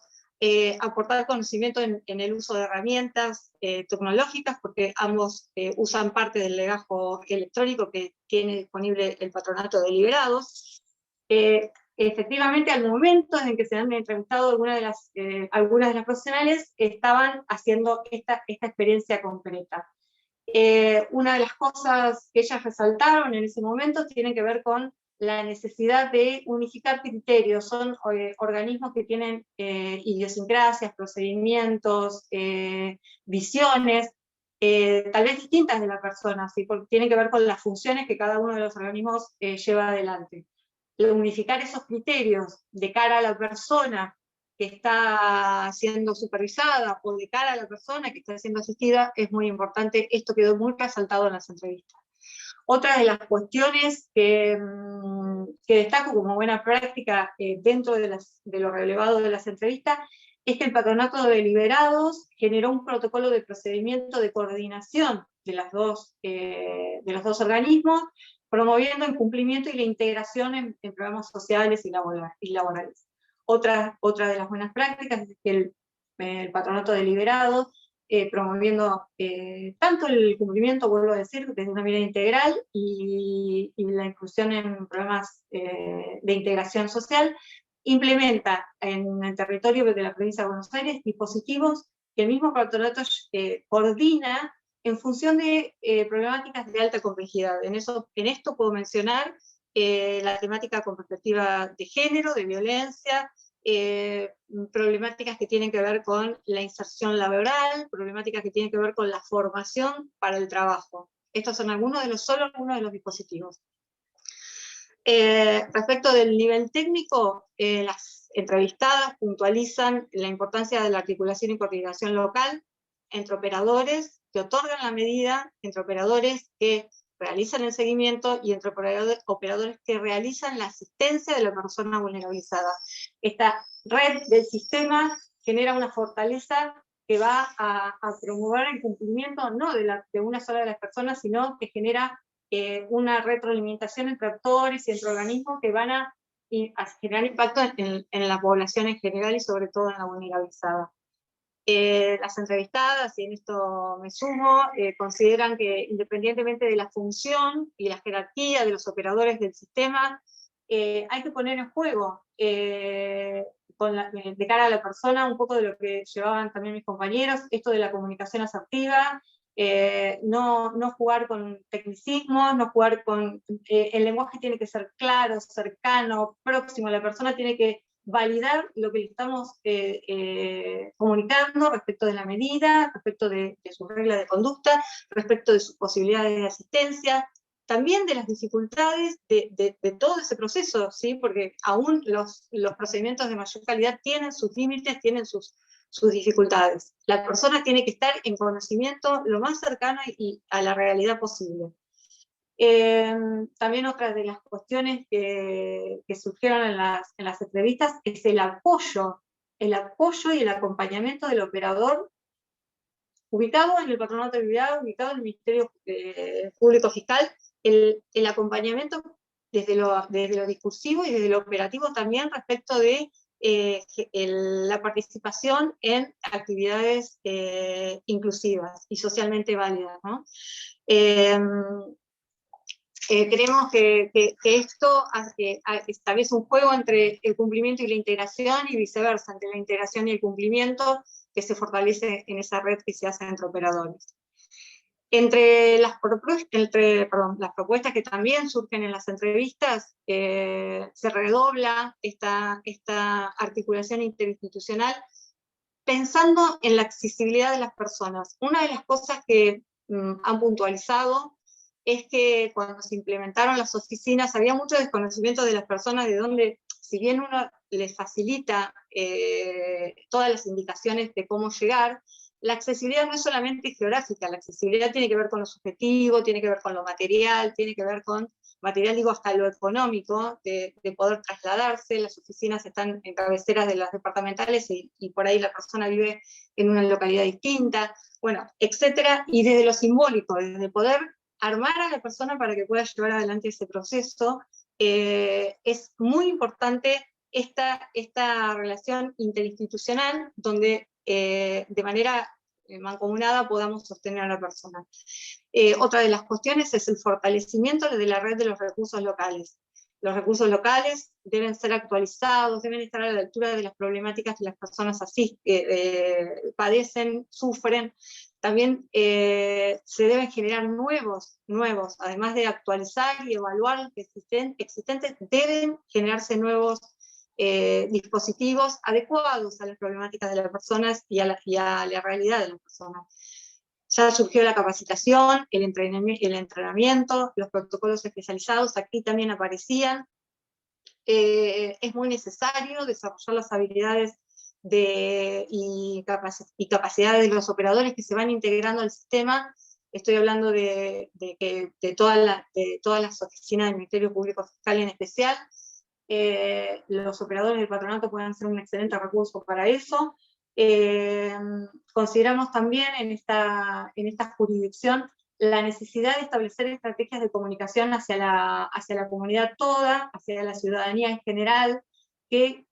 aportar conocimiento en el uso de herramientas tecnológicas, porque ambos usan parte del legajo electrónico que tiene disponible el Patronato de Liberados. Efectivamente, al momento en que se han entrevistado algunas de las profesionales, estaban haciendo esta experiencia concreta. Una de las cosas que ellas resaltaron en ese momento tiene que ver con la necesidad de unificar criterios. Son organismos que tienen idiosincrasias, procedimientos, visiones, tal vez distintas de la persona, ¿sí? Porque tiene que ver con las funciones que cada uno de los organismos lleva adelante. Unificar esos criterios de cara a la persona que está siendo supervisada o de cara a la persona que está siendo asistida es muy importante. Esto quedó muy resaltado en las entrevistas. Otra de las cuestiones que destaco como buena práctica dentro de lo relevado de las entrevistas es que el Patronato de Liberados generó un protocolo de procedimiento de coordinación de los dos organismos, promoviendo el cumplimiento y la integración en programas sociales y laborales. Otra de las buenas prácticas es que el Patronato de Liberados, promoviendo tanto el cumplimiento, vuelvo a decir, desde una mirada integral y la inclusión en programas de integración social, implementa en el territorio de la provincia de Buenos Aires dispositivos que el mismo patronato coordina en función de problemáticas de alta complejidad. En esto puedo mencionar la temática con perspectiva de género, de violencia, problemáticas que tienen que ver con la inserción laboral, problemáticas que tienen que ver con la formación para el trabajo. Estos son solo algunos de los dispositivos. Respecto del nivel técnico, las entrevistadas puntualizan la importancia de la articulación y coordinación local entre operadores que otorgan la medida, entre operadores que realizan el seguimiento y entre operadores que realizan la asistencia de la persona vulnerabilizada. Esta red del sistema genera una fortaleza que va a promover el cumplimiento no de una sola de las personas, sino que genera una retroalimentación entre actores y entre organismos que van a generar impacto en la población en general y sobre todo en la vulnerabilizada. Las entrevistadas, y en esto me sumo, consideran que independientemente de la función y la jerarquía de los operadores del sistema, hay que poner en juego de cara a la persona un poco de lo que llevaban también mis compañeros, esto de la comunicación asertiva, no jugar con tecnicismos, no jugar con... el lenguaje tiene que ser claro, cercano, próximo, la persona tiene que validar lo que le estamos comunicando respecto de la medida, respecto de su regla de conducta, respecto de sus posibilidades de asistencia, también de las dificultades de todo ese proceso, ¿sí? Porque aún los procedimientos de mayor calidad tienen sus límites, tienen sus dificultades. La persona tiene que estar en conocimiento lo más cercano y a la realidad posible. También otra de las cuestiones que surgieron en las entrevistas es el apoyo y el acompañamiento del operador ubicado en el Patronato de Liberados, ubicado en el Ministerio Público Fiscal, el acompañamiento desde lo discursivo y desde lo operativo también respecto de la participación en actividades inclusivas y socialmente válidas, ¿no? creemos que esto establece un juego entre el cumplimiento y la integración, y viceversa, entre la integración y el cumplimiento, que se fortalece en esa red que se hace entre operadores. Entre las propuestas que también surgen en las entrevistas, se redobla esta articulación interinstitucional pensando en la accesibilidad de las personas. Una de las cosas que han puntualizado es que cuando se implementaron las oficinas había mucho desconocimiento de las personas de dónde, si bien uno les facilita todas las indicaciones de cómo llegar, la accesibilidad no es solamente geográfica, la accesibilidad tiene que ver con lo subjetivo, tiene que ver con lo material, tiene que ver con material, digo, hasta lo económico, de poder trasladarse. Las oficinas están en cabeceras de las departamentales y por ahí la persona vive en una localidad distinta, bueno, etcétera, y desde lo simbólico, desde poder armar a la persona para que pueda llevar adelante ese proceso, es muy importante esta relación interinstitucional donde de manera mancomunada podamos sostener a la persona. Otra de las cuestiones es el fortalecimiento de la red de los recursos locales. Los recursos locales deben ser actualizados, deben estar a la altura de las problemáticas que las personas así padecen, sufren. También se deben generar nuevos, además de actualizar y evaluar los existentes, deben generarse nuevos dispositivos adecuados a las problemáticas de las personas y a la realidad de las personas. Ya surgió la capacitación, el entrenamiento, los protocolos especializados, aquí también aparecían. Es muy necesario desarrollar las habilidades y capacidades de los operadores que se van integrando al sistema. Estoy hablando de todas las oficinas del Ministerio Público Fiscal en especial. Los operadores del patronato pueden ser un excelente recurso para eso. Consideramos también en esta jurisdicción la necesidad de establecer estrategias de comunicación hacia la comunidad toda, hacia la ciudadanía en general, que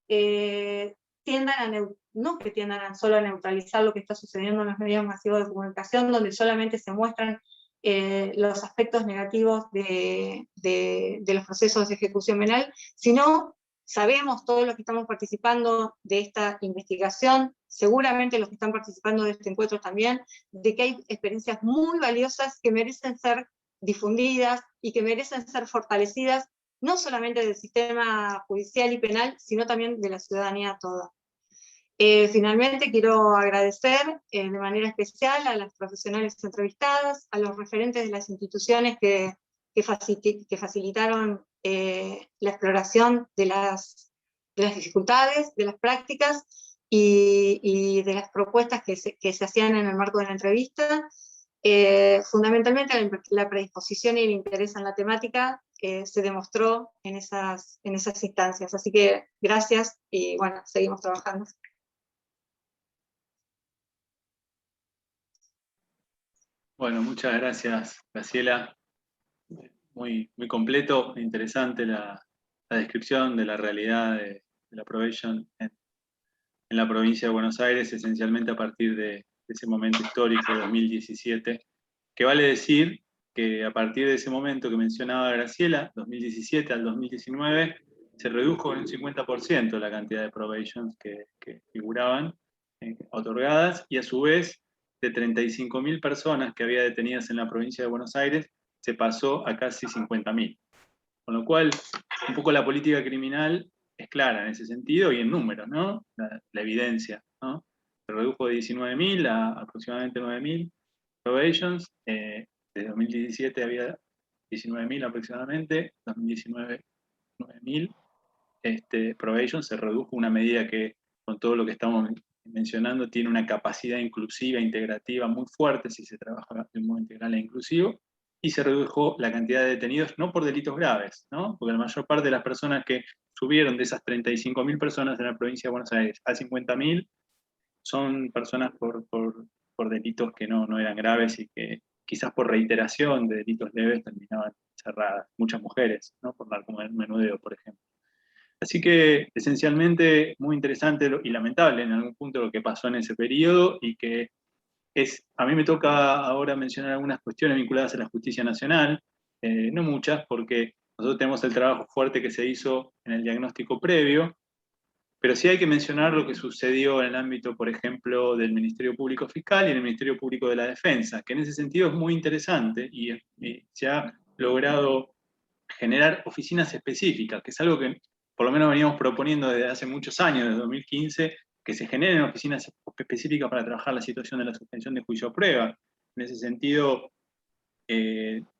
no que tiendan solo a neutralizar lo que está sucediendo en los medios masivos de comunicación, donde solamente se muestran los aspectos negativos de los procesos de ejecución penal, sino sabemos todos los que estamos participando de esta investigación, seguramente los que están participando de este encuentro también, de que hay experiencias muy valiosas que merecen ser difundidas y que merecen ser fortalecidas, no solamente del sistema judicial y penal, sino también de la ciudadanía toda. Finalmente quiero agradecer de manera especial a las profesionales entrevistadas, a los referentes de las instituciones que facilitaron la exploración de las dificultades, de las prácticas y de las propuestas que se hacían en el marco de la entrevista. Fundamentalmente la predisposición y el interés en la temática se demostró en esas instancias. Así que gracias y bueno, seguimos trabajando. Bueno, muchas gracias, Graciela. Muy, muy completo, interesante la descripción de la realidad de la probation en la provincia de Buenos Aires, esencialmente a partir de ese momento histórico, 2017, que vale decir que a partir de ese momento que mencionaba Graciela, 2017 al 2019, se redujo en un 50% la cantidad de probations que figuraban otorgadas, y a su vez, de 35.000 personas que había detenidas en la provincia de Buenos Aires, se pasó a casi 50.000. Con lo cual, un poco la política criminal es clara en ese sentido y en números, ¿no? La evidencia, ¿no? Se redujo de 19.000 a aproximadamente 9.000 probations. De 2017 había 19.000 aproximadamente, 2019 9.000. Probations se redujo, una medida que, con todo lo que estamos mencionando, tiene una capacidad inclusiva, integrativa muy fuerte si se trabaja de un modo integral e inclusivo, y se redujo la cantidad de detenidos, no por delitos graves, ¿no? Porque la mayor parte de las personas que subieron de esas 35.000 personas en la provincia de Buenos Aires a 50.000 son personas por delitos que no eran graves y que quizás por reiteración de delitos leves terminaban cerradas. Muchas mujeres, ¿no? Por narcomenudeo, por ejemplo. Así que esencialmente muy interesante y lamentable en algún punto lo que pasó en ese periodo, y que a mí me toca ahora mencionar algunas cuestiones vinculadas a la justicia nacional, no muchas, porque nosotros tenemos el trabajo fuerte que se hizo en el diagnóstico previo, pero sí hay que mencionar lo que sucedió en el ámbito, por ejemplo, del Ministerio Público Fiscal y en el Ministerio Público de la Defensa, que en ese sentido es muy interesante y se ha logrado generar oficinas específicas, que es algo que por lo menos veníamos proponiendo desde hace muchos años, desde 2015, que se generen oficinas específicas para trabajar la situación de la suspensión de juicio a prueba. En ese sentido,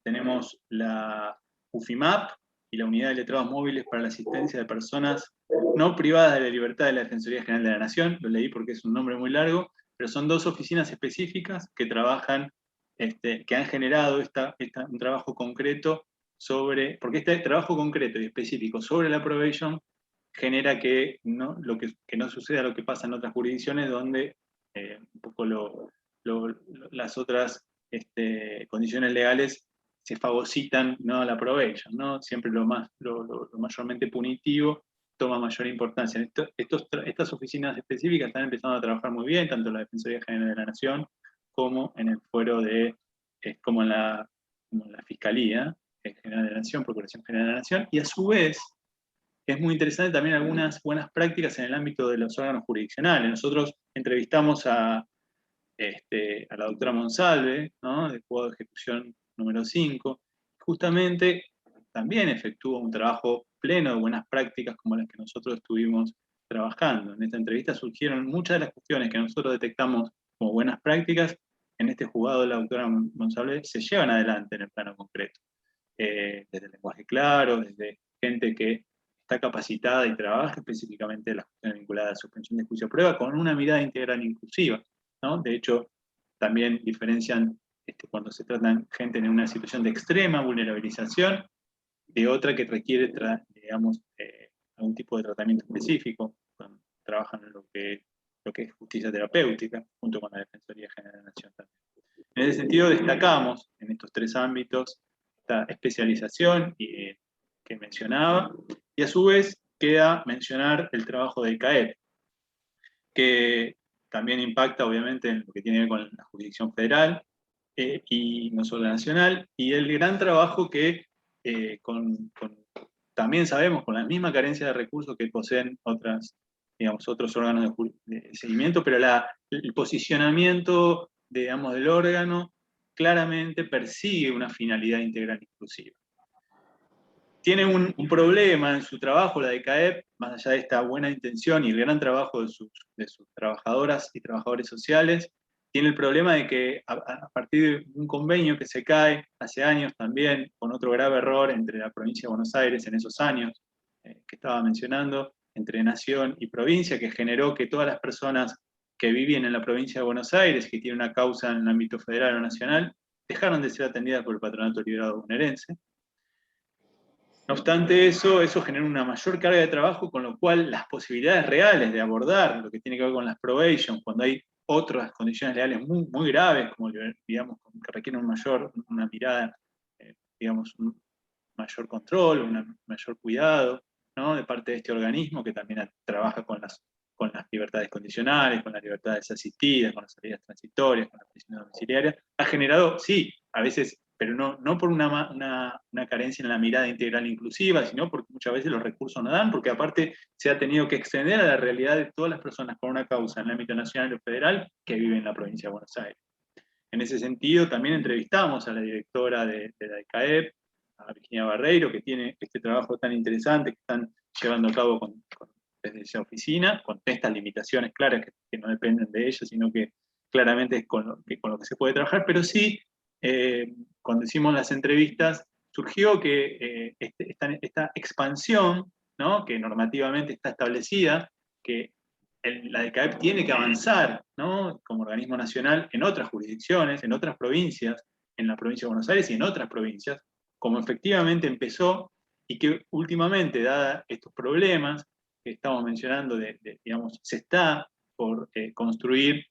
tenemos la UFIMAP y la Unidad de Letrados Móviles para la Asistencia de Personas No Privadas de la Libertad de la Defensoría General de la Nación, lo leí porque es un nombre muy largo, pero son dos oficinas específicas que trabajan, que han generado un trabajo concreto sobre, porque este trabajo concreto y específico sobre la probation genera que no suceda lo que pasa en otras jurisdicciones donde un poco las otras condiciones legales se fagocitan, ¿no?, a la probation, ¿no? Siempre lo mayormente punitivo toma mayor importancia. Estas oficinas específicas están empezando a trabajar muy bien, tanto en la Defensoría General de la Nación como en el fuero como en la Fiscalía General de la Nación, Procuración General de la Nación, y a su vez es muy interesante también algunas buenas prácticas en el ámbito de los órganos jurisdiccionales. Nosotros entrevistamos a la doctora Monsalve, ¿no?, del juzgado de ejecución número 5, justamente también efectuó un trabajo pleno de buenas prácticas como las que nosotros estuvimos trabajando. En esta entrevista surgieron muchas de las cuestiones que nosotros detectamos como buenas prácticas. En este juzgado de la doctora Monsalve se llevan adelante en el plano concreto. Desde el lenguaje claro, desde gente que está capacitada y trabaja específicamente en las cuestiones vinculadas a la suspensión de juicio a prueba con una mirada integral e inclusiva, ¿no? De hecho, también diferencian cuando se tratan gente en una situación de extrema vulnerabilización de otra que requiere, digamos, algún tipo de tratamiento específico, cuando trabajan en lo que es justicia terapéutica, junto con la Defensoría General de la Nación también. En ese sentido, destacamos en estos tres ámbitos esta especialización que mencionaba, y a su vez queda mencionar el trabajo del CAEP, que también impacta obviamente en lo que tiene que ver con la jurisdicción federal y no solo la nacional, y el gran trabajo que también sabemos con la misma carencia de recursos que poseen otros órganos de seguimiento, pero el posicionamiento, digamos, del órgano claramente persigue una finalidad integral inclusiva. Tiene un problema en su trabajo, la de CAEP, más allá de esta buena intención y el gran trabajo de sus trabajadoras y trabajadores sociales, tiene el problema de que a partir de un convenio que se cae hace años también, con otro grave error entre la provincia de Buenos Aires en esos años, que estaba mencionando, entre nación y provincia, que generó que todas las personas que vivían en la provincia de Buenos Aires, que tienen una causa en el ámbito federal o nacional, dejaron de ser atendidas por el Patronato Liberado Bonaerense. No obstante eso genera una mayor carga de trabajo, con lo cual las posibilidades reales de abordar lo que tiene que ver con las probation, cuando hay otras condiciones legales muy, muy graves, como digamos, que requieren una mirada, digamos, un mayor control, un mayor cuidado, ¿no?, de parte de este organismo que también trabaja con las libertades condicionales, con las libertades asistidas, con las salidas transitorias, con la prisión domiciliaria, ha generado, sí, a veces, pero no por una carencia en la mirada integral inclusiva, sino porque muchas veces los recursos no dan, porque aparte se ha tenido que extender a la realidad de todas las personas con una causa en el ámbito nacional o federal que viven en la provincia de Buenos Aires. En ese sentido, también entrevistamos a la directora de la CAEP, a Virginia Barreiro, que tiene este trabajo tan interesante que están llevando a cabo desde esa oficina, con estas limitaciones claras que no dependen de ella, sino que claramente es con lo que se puede trabajar, pero sí, cuando hicimos las entrevistas, surgió que esta expansión, ¿no?, que normativamente está establecida, que la DECAEP tiene que avanzar, ¿no?, como organismo nacional en otras jurisdicciones, en otras provincias, en la provincia de Buenos Aires y en otras provincias, como efectivamente empezó, y que últimamente, dada estos problemas que estamos mencionando, digamos, se está por construir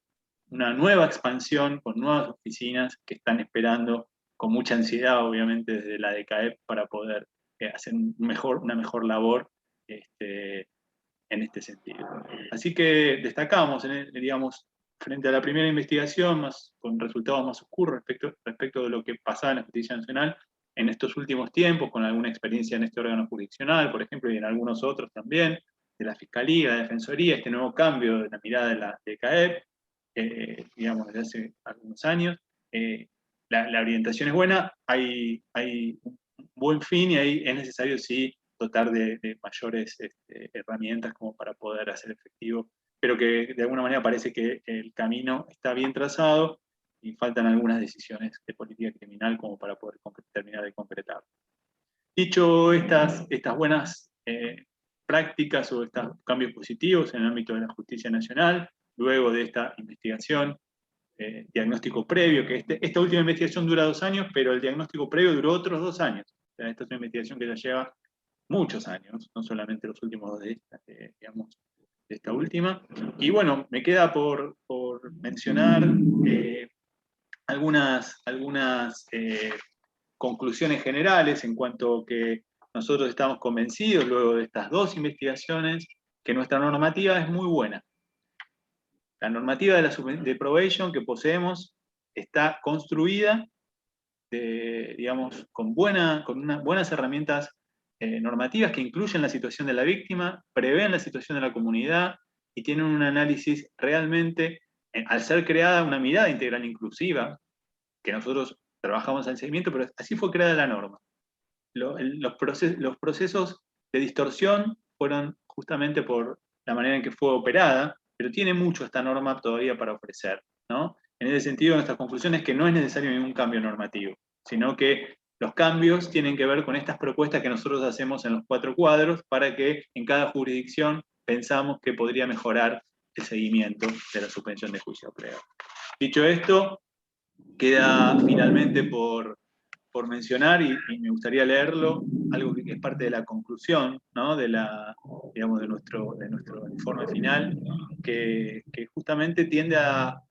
una nueva expansión con nuevas oficinas que están esperando con mucha ansiedad, obviamente, desde la DECAEP para poder hacer una mejor labor en este sentido. Así que destacamos, digamos, frente a la primera investigación, con resultados más oscuros respecto de lo que pasaba en la justicia nacional, en estos últimos tiempos, con alguna experiencia en este órgano jurisdiccional, por ejemplo, y en algunos otros también, de la Fiscalía, de la Defensoría, este nuevo cambio de la mirada de CAEP, digamos, desde hace algunos años. La orientación es buena, hay un buen fin y ahí es necesario, sí, dotar de mayores herramientas como para poder hacer efectivo, pero que de alguna manera parece que el camino está bien trazado y faltan algunas decisiones de política criminal como para poder terminar de concretar. Dicho estas buenas prácticas o estos cambios positivos en el ámbito de la justicia nacional, luego de esta investigación, diagnóstico previo, que esta última investigación dura 2 años, pero el diagnóstico previo duró otros 2 años. O sea, esta es una investigación que ya lleva muchos años, no solamente los últimos 2 de esta última. Y bueno, me queda por mencionar algunas conclusiones generales en cuanto a que nosotros estamos convencidos, luego de estas 2 investigaciones, que nuestra normativa es muy buena. La normativa de probation que poseemos está construida, digamos, con unas buenas herramientas normativas que incluyen la situación de la víctima, prevén la situación de la comunidad y tienen un análisis realmente, al ser creada una mirada integral inclusiva, que nosotros trabajamos al seguimiento, pero así fue creada la norma. Los procesos de distorsión fueron justamente por la manera en que fue operada, pero tiene mucho esta norma todavía para ofrecer, ¿no? En ese sentido, nuestra conclusión es que no es necesario ningún cambio normativo, sino que los cambios tienen que ver con estas propuestas que nosotros hacemos en los 4 cuadros para que en cada jurisdicción pensamos que podría mejorar el seguimiento de la suspensión de juicio previo. Dicho esto, queda finalmente por mencionar, y me gustaría leerlo, algo que es parte de la conclusión, ¿no? Digamos, de nuestro informe final, que justamente tiende a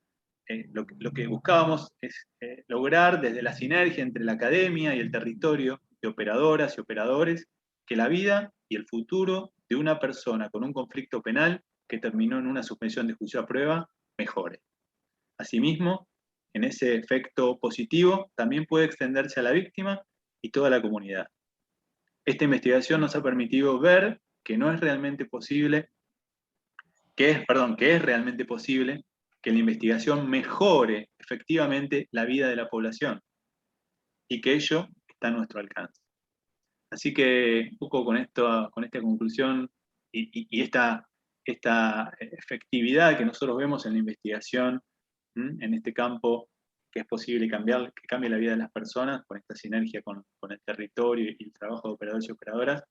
lo que buscábamos es lograr desde la sinergia entre la academia y el territorio de operadoras y operadores, que la vida y el futuro de una persona con un conflicto penal que terminó en una suspensión de juicio a prueba mejore. Asimismo, en ese efecto positivo también puede extenderse a la víctima y toda la comunidad. Esta investigación nos ha permitido ver que es realmente posible que la investigación mejore efectivamente la vida de la población y que ello está a nuestro alcance. Así que un poco con esta conclusión y esta efectividad que nosotros vemos en la investigación, en este campo, que es posible que cambie la vida de las personas con esta sinergia con el territorio y el trabajo de operadores y operadoras,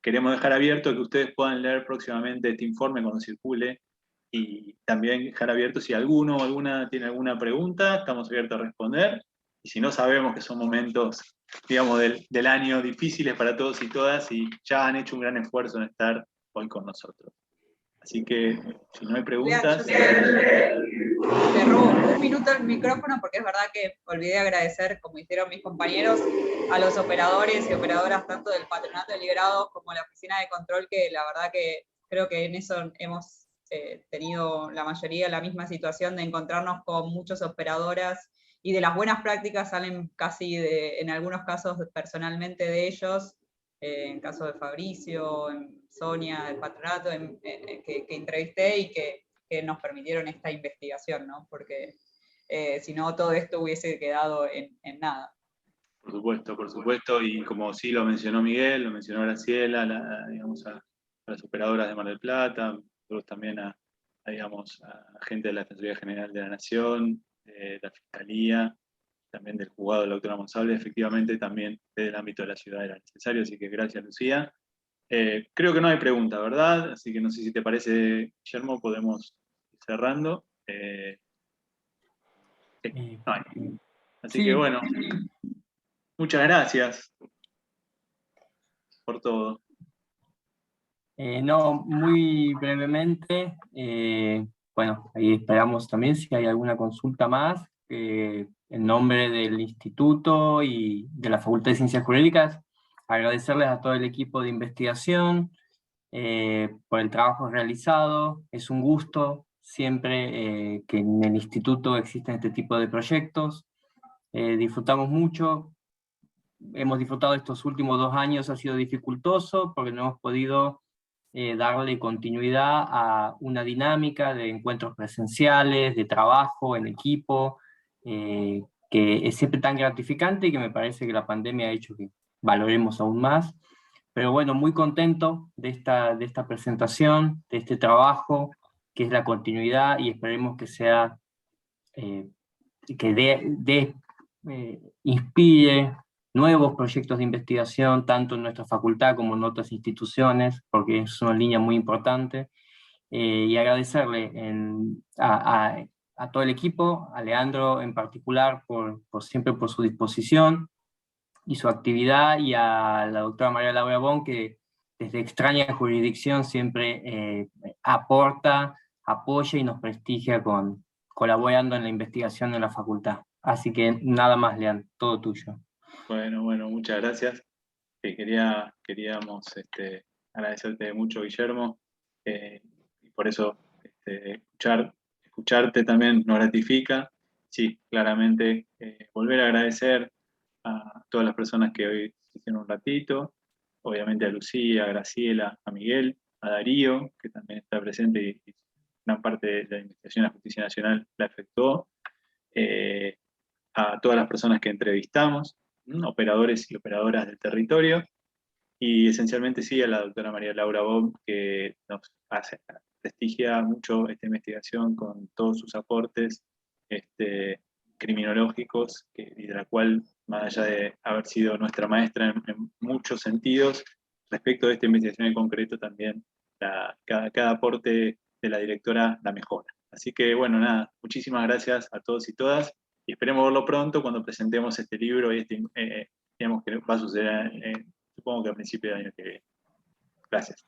queremos dejar abierto que ustedes puedan leer próximamente este informe cuando circule, y también dejar abierto si alguno o alguna tiene alguna pregunta, estamos abiertos a responder, y si no, sabemos que son momentos, digamos, del año difíciles para todos y todas, y ya han hecho un gran esfuerzo en estar hoy con nosotros. Así que, si no hay preguntas... Te robo un minuto el micrófono porque es verdad que olvidé agradecer, como hicieron mis compañeros, a los operadores y operadoras tanto del Patronato de Liberados como la Oficina de Control, que la verdad que creo que en eso hemos tenido la mayoría la misma situación de encontrarnos con muchas operadoras, y de las buenas prácticas salen casi, en algunos casos, personalmente de ellos, en caso de Fabricio, en Sonia, del Patronato, que entrevisté y que nos permitieron esta investigación, ¿no? Porque si no, todo esto hubiese quedado en nada. Por supuesto, y como sí lo mencionó Miguel, lo mencionó Graciela, digamos, a las operadoras de Mar del Plata, nosotros también a gente de la Defensoría General de la Nación, de la Fiscalía, también del juzgado de la doctora Monsalve, efectivamente también desde el ámbito de la ciudad era necesario, así que gracias, Lucía. Creo que no hay pregunta, ¿verdad? Así que no sé si te parece, Guillermo, podemos ir cerrando. No hay. Así Sí. que bueno, muchas gracias por todo. No, muy brevemente, bueno, ahí esperamos también si hay alguna consulta más, en nombre del Instituto y de la Facultad de Ciencias Jurídicas, agradecerles a todo el equipo de investigación por el trabajo realizado. Es un gusto siempre que en el Instituto existen este tipo de proyectos. Disfrutamos mucho hemos disfrutado estos últimos 2 años ha sido dificultoso porque no hemos podido darle continuidad a una dinámica de encuentros presenciales, de trabajo en equipo, que es siempre tan gratificante y que me parece que la pandemia ha hecho que valoremos aún más. Pero bueno, muy contento de esta presentación, de este trabajo, que es la continuidad, y esperemos que sea, que inspire nuevos proyectos de investigación, tanto en nuestra facultad como en otras instituciones, porque es una línea muy importante. Y agradecerle a todo el equipo, a Leandro en particular, siempre por su disposición y su actividad, y a la doctora María Laura Bon, que desde Extraña Jurisdicción siempre aporta, apoya y nos prestigia colaborando en la investigación de la facultad. Así que nada más, Leandro, todo tuyo. Bueno, muchas gracias. Queríamos agradecerte mucho, Guillermo, y por eso escucharte también nos gratifica. Sí, claramente, volver a agradecer a todas las personas que hoy hicieron un ratito, obviamente a Lucía, a Graciela, a Miguel, a Darío, que también está presente y gran parte de la investigación de la Justicia Nacional la efectuó, a todas las personas que entrevistamos, operadores y operadoras del territorio, y esencialmente sí a la doctora María Laura Bob, que nos prestigia mucho esta investigación con todos sus aportes criminológicos, y de la cual, más allá de haber sido nuestra maestra en muchos sentidos, respecto de esta investigación en concreto también, cada aporte de la directora la mejora. Así que bueno, nada, muchísimas gracias a todos y todas, y esperemos verlo pronto cuando presentemos este libro, y digamos que va a suceder, supongo que a principios del año que viene. Gracias.